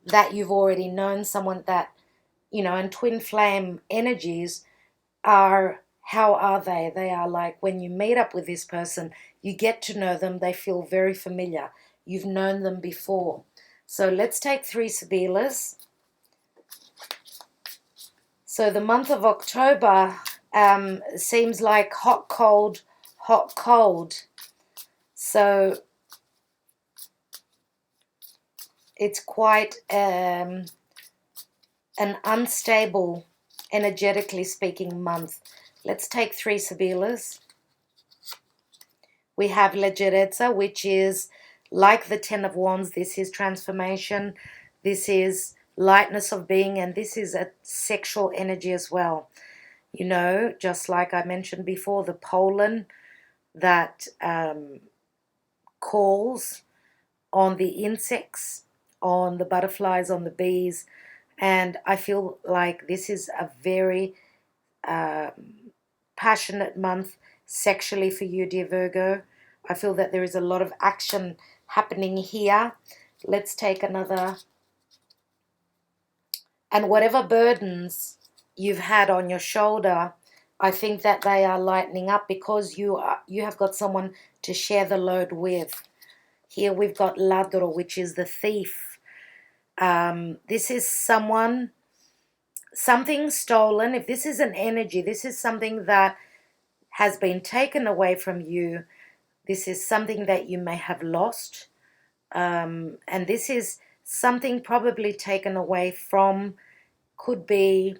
that you've already known, someone that, you know, and twin flame energies are, how are they? They are like when you meet up with this person, you get to know them, they feel very familiar. You've known them before. So let's take 3 Sibillas. So the month of October seems like hot, cold, hot, cold. So it's quite an unstable, energetically speaking, month. Let's take 3 Sibillas. We have Leggerezza, which is like the Ten of Wands, this is transformation, this is lightness of being, and this is a sexual energy as well. You know, just like I mentioned before, the pollen that calls on the insects, on the butterflies, on the bees, and I feel like this is a very passionate month sexually for you, dear Virgo. I feel that there is a lot of action happening here. Let's take another. And whatever burdens you've had on your shoulder, I think that they are lightening up because you have got someone to share the load with. Here we've got ladro, which is the thief. This is something stolen. If this is an energy, this is something that has been taken away from you. This is something that you may have lost. And this is something probably taken away from, could be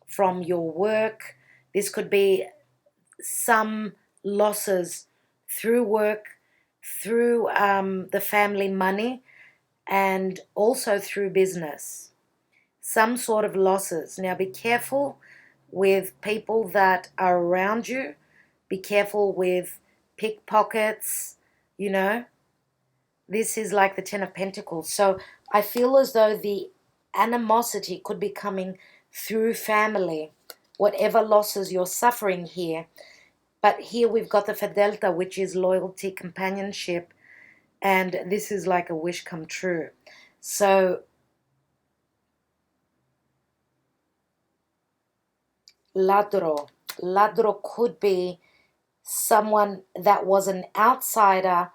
from your work. This could be some losses through work, through the family money, and also through business. Some sort of losses. Now be careful with people that are around you. Be careful with pickpockets, you know. This is like the Ten of Pentacles. So I feel as though the animosity could be coming through family, whatever losses you're suffering here. But here we've got the Fidelta, which is loyalty, companionship, and this is like a wish come true. So ladro could be someone that was an outsider,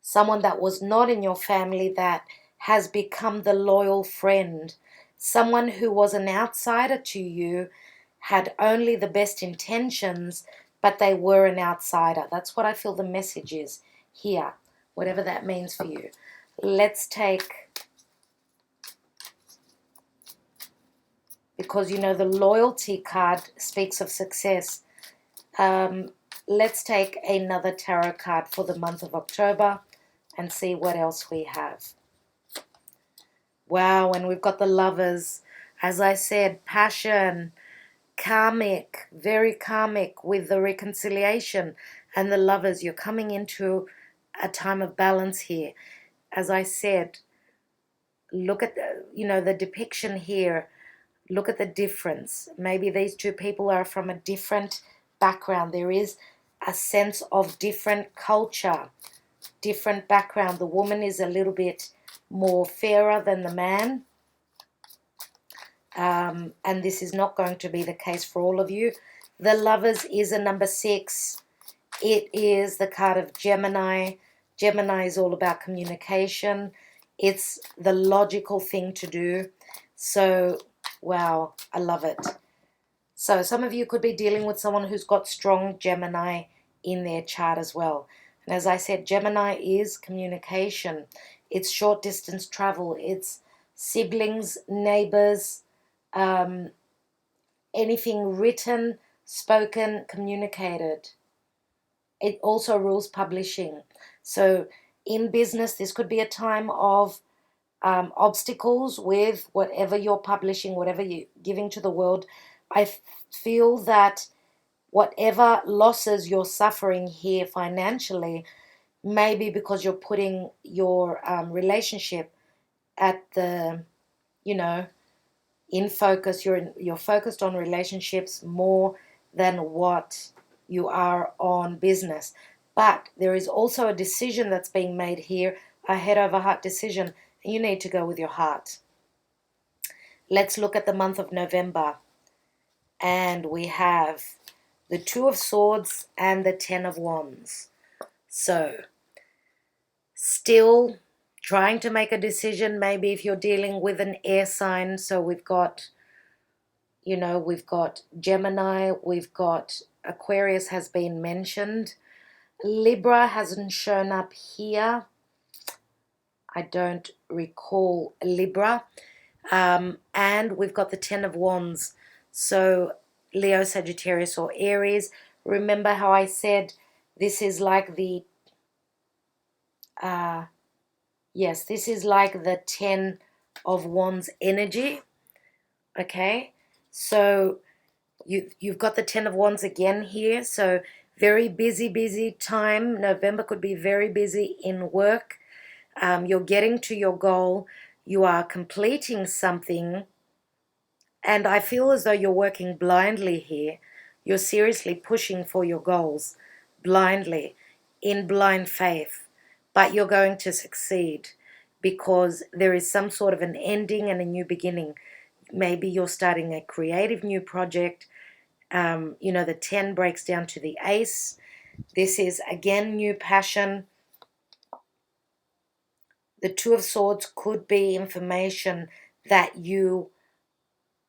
someone that was not in your family that has become the loyal friend, someone who was an outsider to you, had only the best intentions, but they were an outsider. That's what I feel the message is here, whatever that means for you. Let's take, because you know the loyalty card speaks of success. Let's take another tarot card for the month of October and see what else we have. Wow, and we've got the Lovers. As I said, passion, karmic, very karmic with the reconciliation, and the Lovers. You're coming into a time of balance here. As I said, look at the depiction here. Look at the difference. Maybe these two people are from a different background. There is a sense of different culture, different background. The woman is a little bit more fairer than the man. And this is not going to be the case for all of you. The Lovers is a number 6. It is the card of Gemini. Gemini is all about communication. It's the logical thing to do. So, wow, I love it. So some of you could be dealing with someone who's got strong Gemini in their chart as well. And as I said, Gemini is communication. It's short distance travel. It's siblings, neighbors, anything written, spoken, communicated. It also rules publishing. So in business, this could be a time of obstacles with whatever you're publishing, whatever you're giving to the world. I feel that whatever losses you're suffering here financially, maybe because you're putting your relationship at the, in focus. You're focused on relationships more than what you are on business. But there is also a decision that's being made here, a head over heart decision. You need to go with your heart. Let's look at the month of November. And we have the Two of Swords and the Ten of Wands. So, still trying to make a decision, maybe if you're dealing with an air sign. So we've got, we've got Gemini, we've got Aquarius has been mentioned. Libra hasn't shown up here. I don't recall Libra. And we've got the Ten of Wands. So Leo, Sagittarius, or Aries. Remember how I said this is like the Yes, this is like the 10 of Wands energy. Okay, so you've got the 10 of Wands again here. So very busy time. November could be very busy in work. You're getting to your goal. You are completing something. And I feel as though you're working blindly here. You're seriously pushing for your goals blindly, in blind faith. But you're going to succeed because there is some sort of an ending and a new beginning. Maybe you're starting a creative new project. You know, the 10 breaks down to the ace. This is, again, new passion. The 2 of Swords could be information that you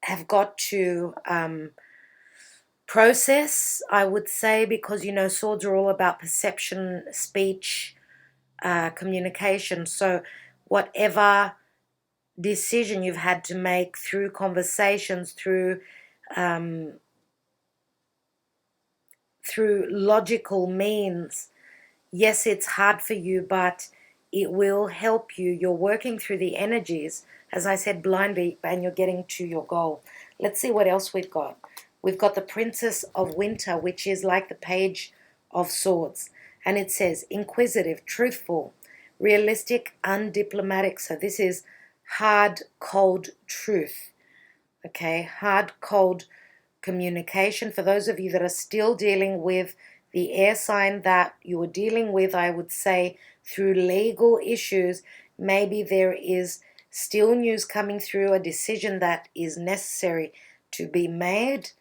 have got to process, I would say, because, you know, swords are all about perception, speech, communication. So whatever decision you've had to make through conversations, through logical means, yes, it's hard for you, but it will help you. You're working through the energies, as I said, blindly, and you're getting to your goal. Let's see what else we've got. We've got the Princess of Winter, which is like the Page of Swords. And it says, inquisitive, truthful, realistic, undiplomatic. So this is hard, cold truth. Okay, hard, cold communication. For those of you that are still dealing with the air sign that you were dealing with, I would say through legal issues, maybe there is still news coming through, a decision that is necessary to be made.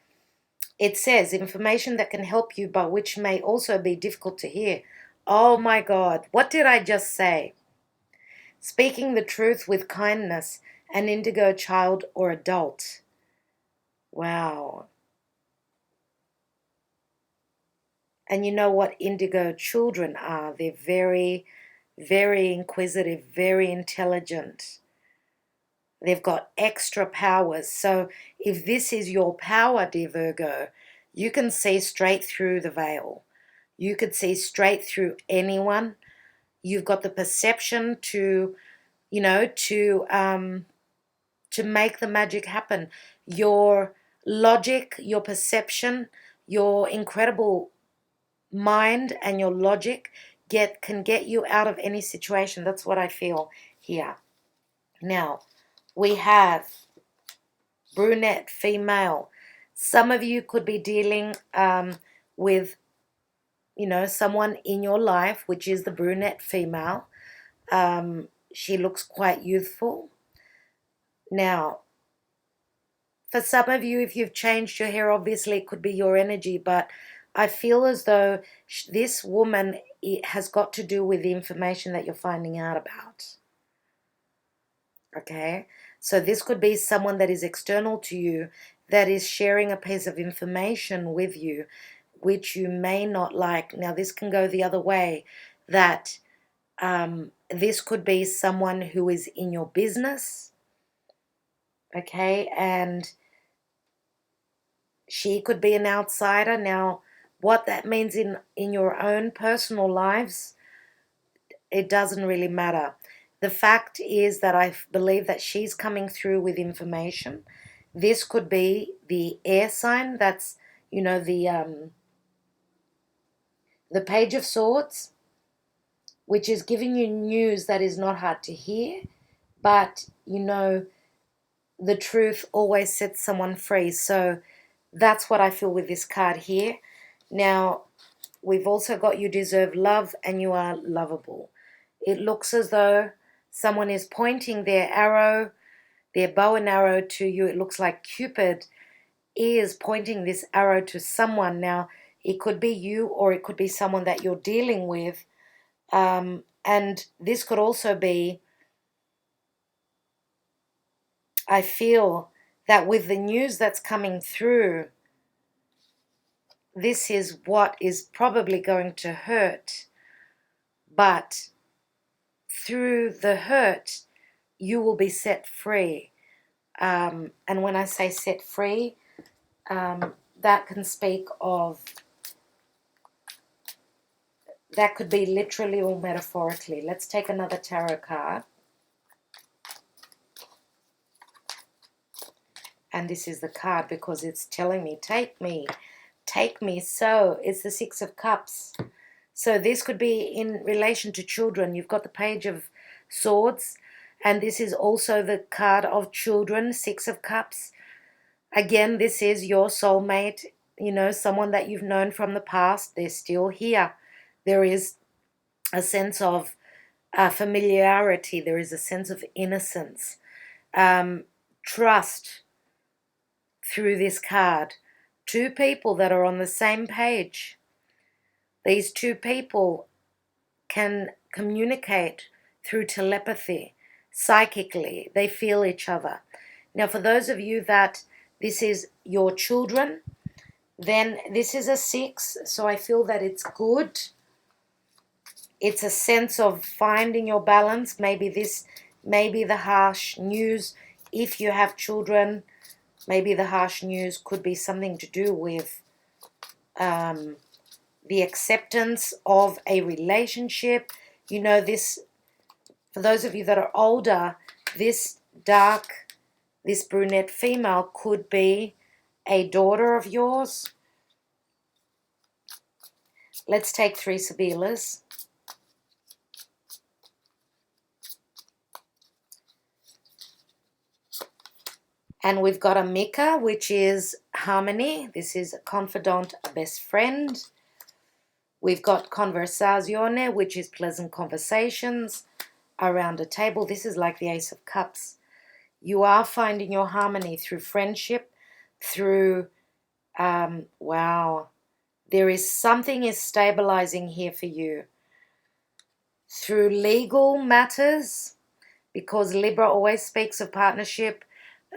It says information that can help you, but which may also be difficult to hear. Oh my God, what did I just say? Speaking the truth with kindness, an indigo child or adult. Wow. And you know what indigo children are? They're very, very inquisitive, very intelligent. They've got extra powers. So if this is your power, dear Virgo, you can see straight through the veil. You could see straight through anyone. You've got the perception to, you know, to make the magic happen. Your logic, your perception, your incredible mind and your logic can get you out of any situation. That's what I feel here. Now, we have Brunette Female. Some of you could be dealing with, you know, someone in your life, which is the Brunette Female. She looks quite youthful. Now, for some of you, if you've changed your hair, obviously it could be your energy, but I feel as though this woman, it has got to do with the information that you're finding out about. Okay? So this could be someone that is external to you that is sharing a piece of information with you which you may not like. Now, this can go the other way, that this could be someone who is in your business, okay, and she could be an outsider. Now, what that means in your own personal lives, it doesn't really matter. The fact is that I believe that she's coming through with information. This could be the air sign. That's, you know, the Page of Swords, which is giving you news that is not hard to hear, but, you know, the truth always sets someone free. So that's what I feel with this card here. Now, we've also got you deserve love and you are lovable. It looks as though someone is pointing their arrow, their bow and arrow to you. It looks like Cupid is pointing this arrow to someone. Now, it could be you or it could be someone that you're dealing with. And this could also be, I feel that with the news that's coming through, this is what is probably going to hurt. But through the hurt, you will be set free. And when I say set free, that can speak of that could be literally or metaphorically. Let's take another tarot card. And this is the card because it's telling me, take me, take me. So it's the Six of Cups. So this could be in relation to children. You've got the Page of Swords, and this is also the card of children, Six of Cups. Again, this is your soulmate, you know, someone that you've known from the past. They're still here. There is a sense of familiarity. There is a sense of innocence, trust through this card. Two people that are on the same page. These two people can communicate through telepathy, psychically. They feel each other. Now, for those of you that this is your children, then this is a 6, so I feel that it's good. It's a sense of finding your balance. Maybe the harsh news, if you have children, maybe the harsh news could be something to do with the acceptance of a relationship. You know, this, for those of you that are older, this brunette female could be a daughter of yours. Let's take 3 Sibillas. And we've got a Mika, which is harmony. This is a confidant, a best friend. We've got conversazione, which is pleasant conversations around a table. This is like the Ace of Cups. You are finding your harmony through friendship, through, wow, there is something is stabilizing here for you. Through legal matters, because Libra always speaks of partnership,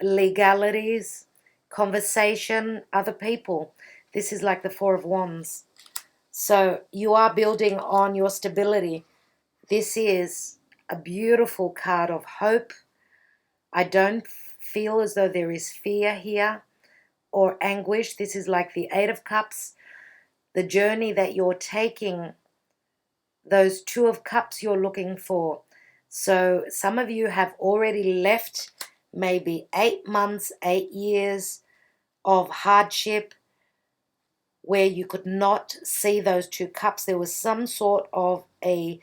legalities, conversation, other people. This is like the Four of Wands. So you are building on your stability. This is a beautiful card of hope. I don't feel as though there is fear here or anguish. This is like the Eight of Cups. The journey that you're taking, those Two of Cups you're looking for. So some of you have already left maybe 8 months, 8 years of hardship where you could not see those 2 cups. There was some sort of a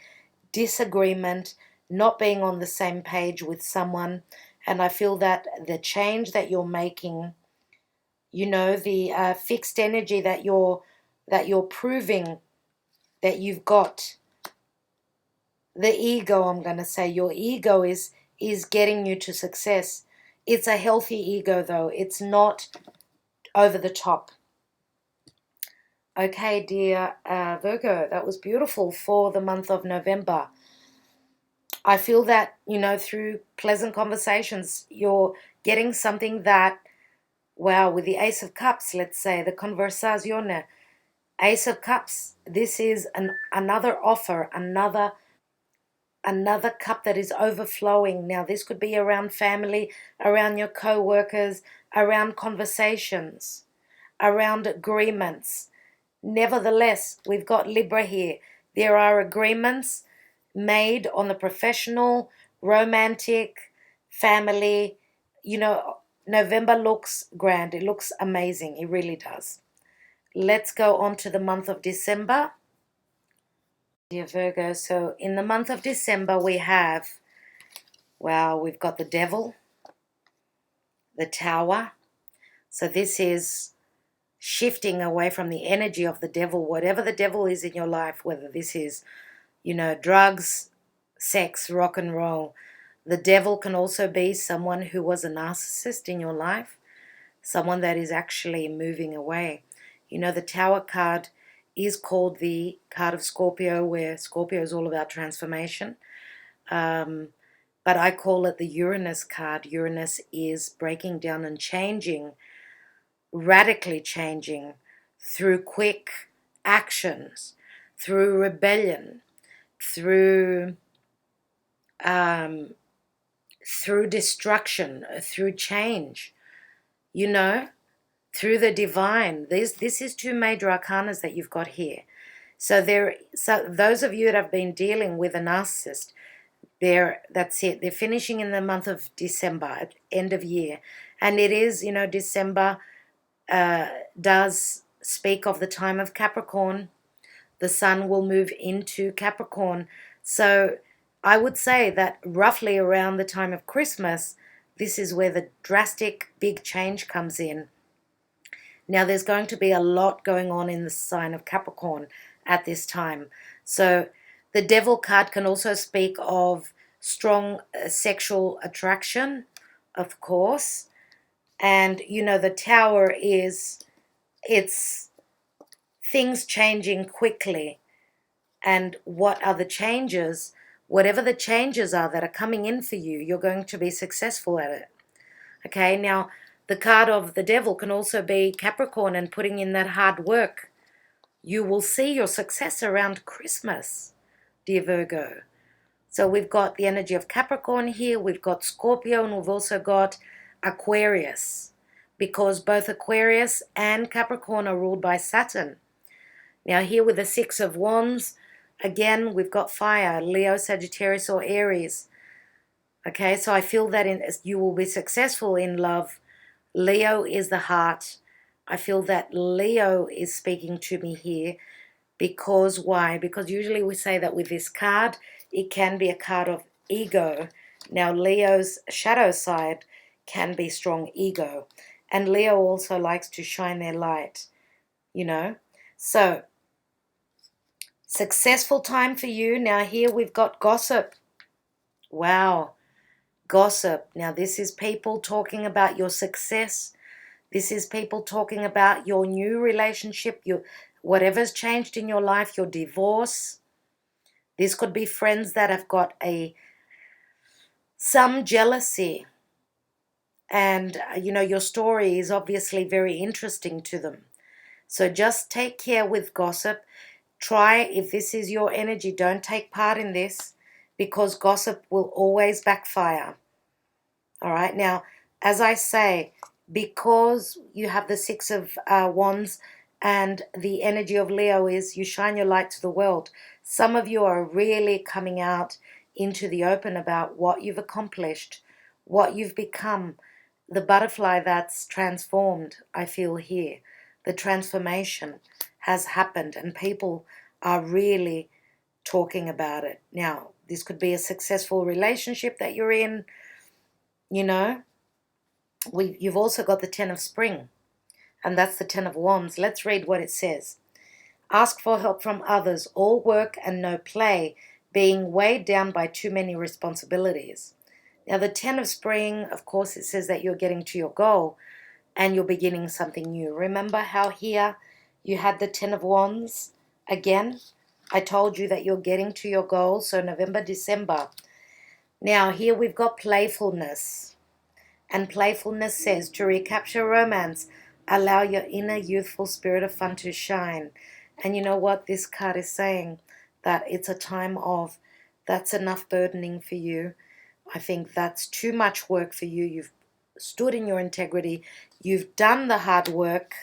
disagreement, not being on the same page with someone. And I feel that the change that you're making, you know, the fixed energy that you're proving that you've got, the ego, I'm going to say, your ego is getting you to success. It's a healthy ego, though. It's not over the top. Okay, dear Virgo, that was beautiful for the month of November. I feel that, you know, through pleasant conversations, you're getting something that, wow, with the Ace of Cups, let's say, the conversazione, Ace of Cups, this is another offer, another cup that is overflowing. Now, this could be around family, around your co-workers, around conversations, around agreements. Nevertheless, we've got Libra here. There are agreements made on the professional, romantic, family. You know, November looks grand. It looks amazing. It really does. Let's go on to the month of December. Dear Virgo, so in the month of December we have, well, we've got the Devil, the Tower. So this is shifting away from the energy of the devil, whatever the devil is in your life, whether this is, you know, drugs, sex, rock and roll. The devil can also be someone who was a narcissist in your life, someone that is actually moving away. You know, the Tower card is called the card of Scorpio, where Scorpio is all about transformation. But I call it the Uranus card. Uranus is breaking down and changing, radically changing through quick actions, through rebellion, through destruction, through change, you know, through the divine. This is 2 major arcanas that you've got here. So those of you that have been dealing with a narcissist, that's it. They're finishing in the month of December, at end of year. And it is, December does speak of the time of Capricorn. The sun will move into Capricorn. So I would say that roughly around the time of Christmas, this is where the drastic big change comes in. Now, there's going to be a lot going on in the sign of Capricorn at this time. So the Devil card can also speak of strong sexual attraction, of course. And, the Tower it's things changing quickly. And what are the changes? Whatever the changes are that are coming in for you, you're going to be successful at it. Okay, now the card of the Devil can also be Capricorn and putting in that hard work. You will see your success around Christmas, dear Virgo. So we've got the energy of Capricorn here, we've got Scorpio, and we've also got Aquarius, because both Aquarius and Capricorn are ruled by Saturn. Now here with the Six of Wands, again, we've got fire, Leo, Sagittarius, or Aries. Okay, so I feel that you will be successful in love. Leo is the heart. I feel that Leo is speaking to me here. Because why? Because usually we say that with this card, it can be a card of ego. Now, Leo's shadow side can be strong ego. And Leo also likes to shine their light, So, successful time for you. Now, here we've got gossip. Wow. Gossip. Now, this is people talking about your success. This is people talking about your new relationship, whatever's changed in your life, your divorce. This could be friends that have got some jealousy. And, your story is obviously very interesting to them. So just take care with gossip. Try, if this is your energy, don't take part in this, because gossip will always backfire. All right. Now, as I say, because you have the Six of Wands and the energy of Leo is you shine your light to the world. Some of you are really coming out into the open about what you've accomplished, what you've become, the butterfly that's transformed, I feel here. The transformation has happened and people are really talking about it. Now, this could be a successful relationship that you're in, You've also got the Ten of Spring, and that's the Ten of Wands. Let's read what it says. Ask for help from others, all work and no play, being weighed down by too many responsibilities. Now, the Ten of Spring, of course, it says that you're getting to your goal and you're beginning something new. Remember how here you had the Ten of Wands? Again, I told you that you're getting to your goal, so November, December. Now, here we've got playfulness. And playfulness says to recapture romance, allow your inner youthful spirit of fun to shine. And you know what this card is saying? That it's a time of, that's enough burdening for you. I think that's too much work for you. You've stood in your integrity. You've done the hard work.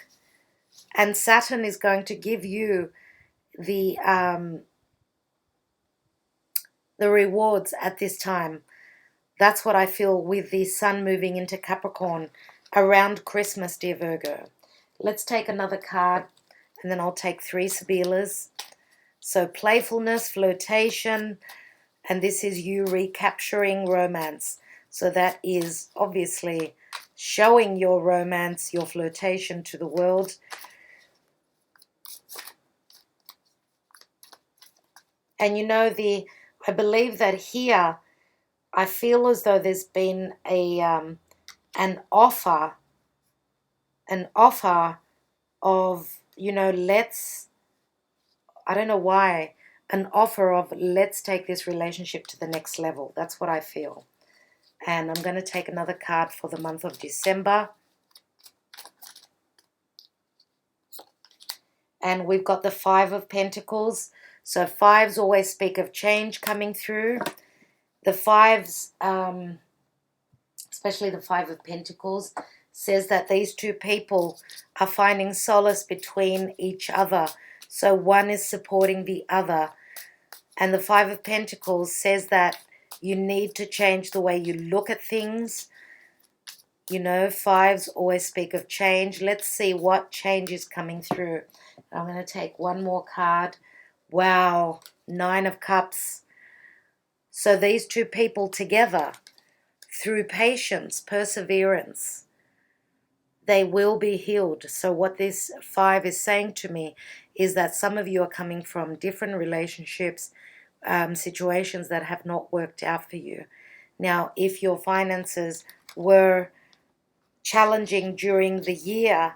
And Saturn is going to give you the rewards at this time. That's what I feel with the sun moving into Capricorn around Christmas, dear Virgo. Let's take another card, and then I'll take 3 Sibillas. So playfulness, flirtation, and this is you recapturing romance. So that is obviously showing your romance, your flirtation to the world. And I believe that here, I feel as though there's been an offer of, I don't know why, an offer of let's take this relationship to the next level. That's what I feel. And I'm going to take another card for the month of December. And we've got the Five of Pentacles. So fives always speak of change coming through. The fives, especially the Five of Pentacles, says that these two people are finding solace between each other. So one is supporting the other. And the Five of Pentacles says that you need to change the way you look at things. You know, fives always speak of change. Let's see what change is coming through. I'm going to take one more card. Wow, Nine of Cups. So these two people together, through patience, perseverance, they will be healed. So what this five is saying to me is that some of you are coming from different relationships, situations that have not worked out for you. Now, if your finances were challenging during the year,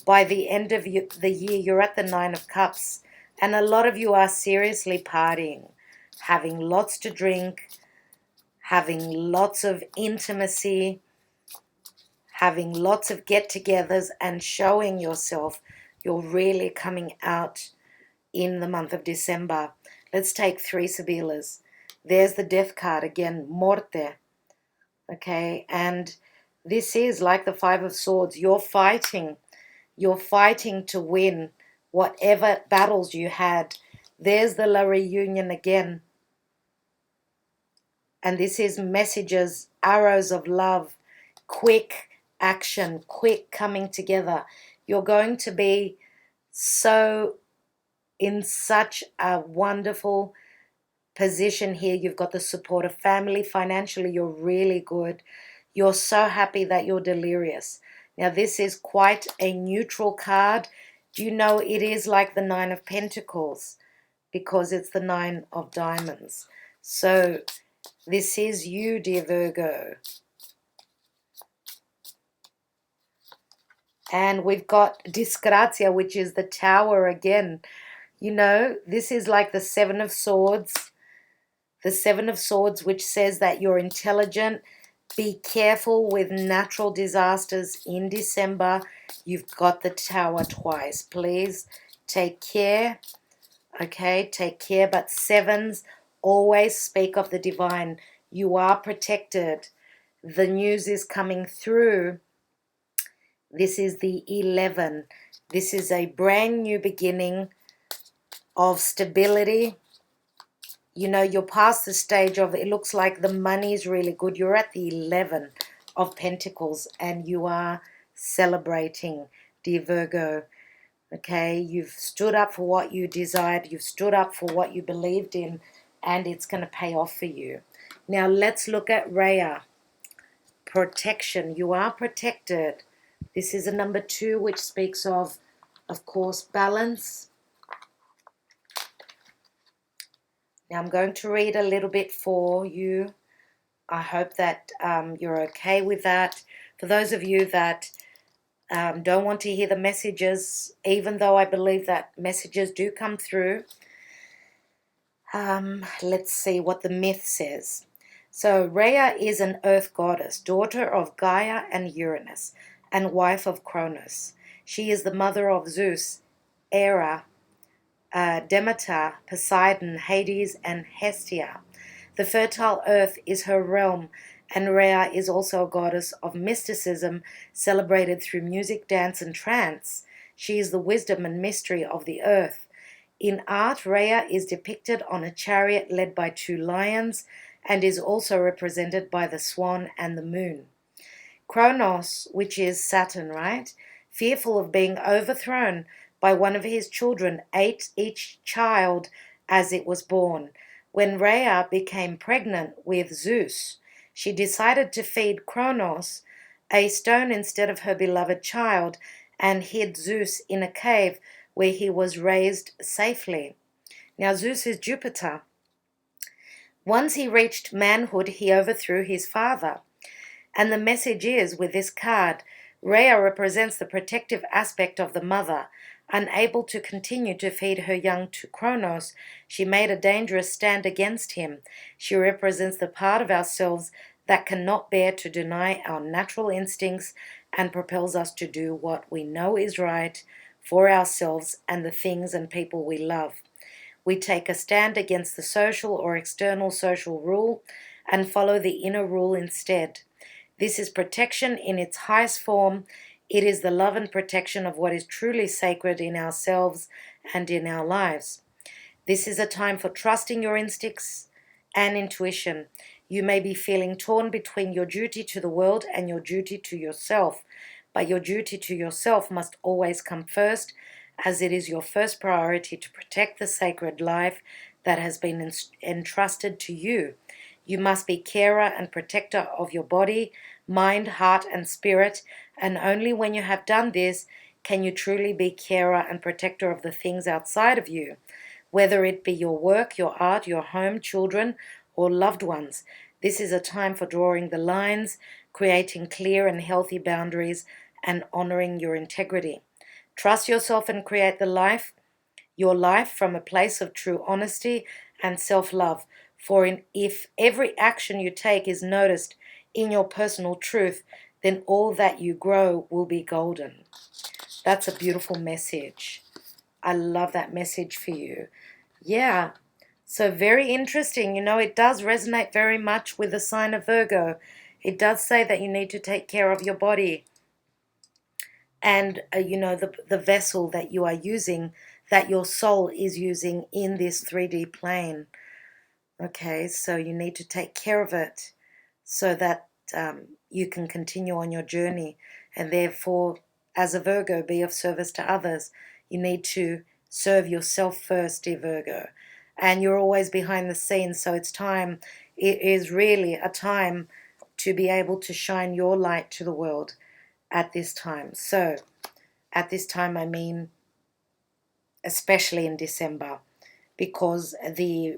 by the end of the year, you're at the Nine of Cups. And a lot of you are seriously partying, having lots to drink, having lots of intimacy, having lots of get-togethers and showing yourself. You're really coming out in the month of December. Let's take three Sibillas. There's the Death card again, Morte. Okay, and this is like the Five of Swords. You're fighting to win whatever battles you had. There's the La Reunion again. And this is messages, arrows of love, quick action, quick coming together. You're going to be so in such a wonderful position here. You've got the support of family. Financially, you're really good. You're so happy that you're delirious. Now, this is quite a neutral card. Do you know it is like the Nine of Pentacles because it's the Nine of Diamonds. So this is you, dear Virgo. And we've got Disgrazia, which is the Tower again. You know, this is like the Seven of Swords. The Seven of Swords, which says that you're intelligent. Be careful with natural disasters in December. You've got the Tower twice. Please take care. Okay, take care. But sevens always speak of the divine. You are protected. The news is coming through. This is the 11. This is a brand new beginning of stability. You know, you're past the stage of it looks like the money is really good. You're at the 11 of Pentacles and you are celebrating, dear Virgo. Okay, you've stood up for what you desired. You've stood up for what you believed in, and it's going to pay off for you. Now, let's look at Rhea. Protection. You are protected. This is a number 2, which speaks of course, balance. Now, I'm going to read a little bit for you. I hope that you're okay with that. For those of you that don't want to hear the messages, even though I believe that messages do come through, let's see what the myth says. So, Rhea is an earth goddess, daughter of Gaia and Uranus, and wife of Cronus. She is the mother of Zeus, Hera, Demeter, Poseidon, Hades, and Hestia. The fertile earth is her realm, and Rhea is also a goddess of mysticism, celebrated through music, dance, and trance. She is the wisdom and mystery of the earth. In art, Rhea is depicted on a chariot led by 2 lions, and is also represented by the swan and the moon. Kronos, which is Saturn, right? Fearful of being overthrown by one of his children, ate each child as it was born. When Rhea became pregnant with Zeus, she decided to feed Kronos a stone instead of her beloved child and hid Zeus in a cave where he was raised safely. Now, Zeus is Jupiter. Once he reached manhood, he overthrew his father. And the message is, with this card, Rhea represents the protective aspect of the mother. Unable to continue to feed her young to Kronos, she made a dangerous stand against him. She represents the part of ourselves that cannot bear to deny our natural instincts and propels us to do what we know is right for ourselves and the things and people we love. We take a stand against the social or external social rule and follow the inner rule instead. This is protection in its highest form. It is the love and protection of what is truly sacred in ourselves and in our lives. This is a time for trusting your instincts and intuition. You may be feeling torn between your duty to the world and your duty to yourself, but your duty to yourself must always come first, as it is your first priority to protect the sacred life that has been entrusted to you. You must be carer and protector of your body, mind, heart, and spirit, and only when you have done this can you truly be carer and protector of the things outside of you, whether it be your work, your art, your home, children, or loved ones. This is a time for drawing the lines, creating clear and healthy boundaries, and honoring your integrity. Trust yourself and create your life from a place of true honesty and self-love. For if every action you take is noticed in your personal truth, then all that you grow will be golden. That's a beautiful message. I love that message for you. Yeah, so very interesting. You know, it does resonate very much with the sign of Virgo. It does say that you need to take care of your body and, you know, the vessel that you are using, that your soul is using in this 3D plane. Okay, so you need to take care of it so that you can continue on your journey, and therefore, as a Virgo, be of service to others. You need to serve yourself first, dear Virgo. And you're always behind the scenes, so it is really a time to be able to shine your light to the world at this time. So, at this time, I mean, especially in December, because the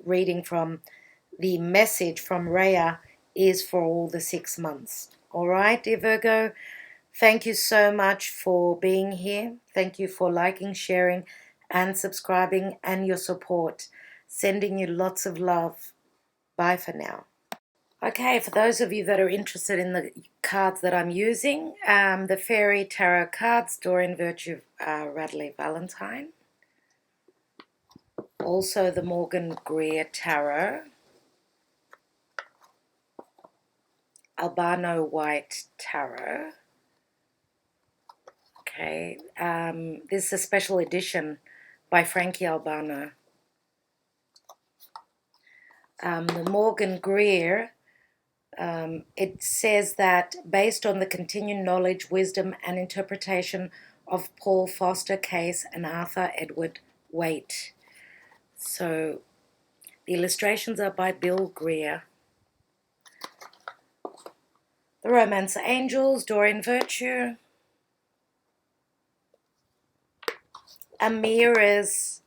message from Rhea is for all the 6 months. All right, dear Virgo, thank you so much for being here. Thank you for liking, sharing, and subscribing, and your support. Sending you lots of love. Bye for now. Okay, for those of you that are interested in the cards that I'm using, the Fairy Tarot cards, DOREEN, Virtue, RADLEIGH, Valentine. Also the Morgan Greer Tarot. ALBANO-WAITE Tarot. Okay, this is a special edition by Frankie Albano. The Morgan Greer, it says that based on the continued knowledge, wisdom, and interpretation of Paul Foster Case and Arthur Edward Waite. So the illustrations are by Bill Greer. The Romance Angels, DOREEN, Virtue. AMIRA's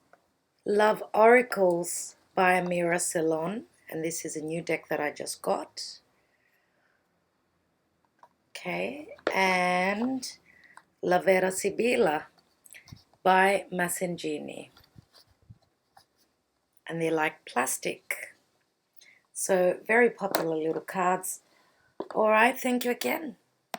Love Oracles by AMIRA CELON. And this is a new deck that I just got. Okay, and La Vera Sibilla by Masenghini. And they're like plastic. So very popular little cards. All right, thank you again.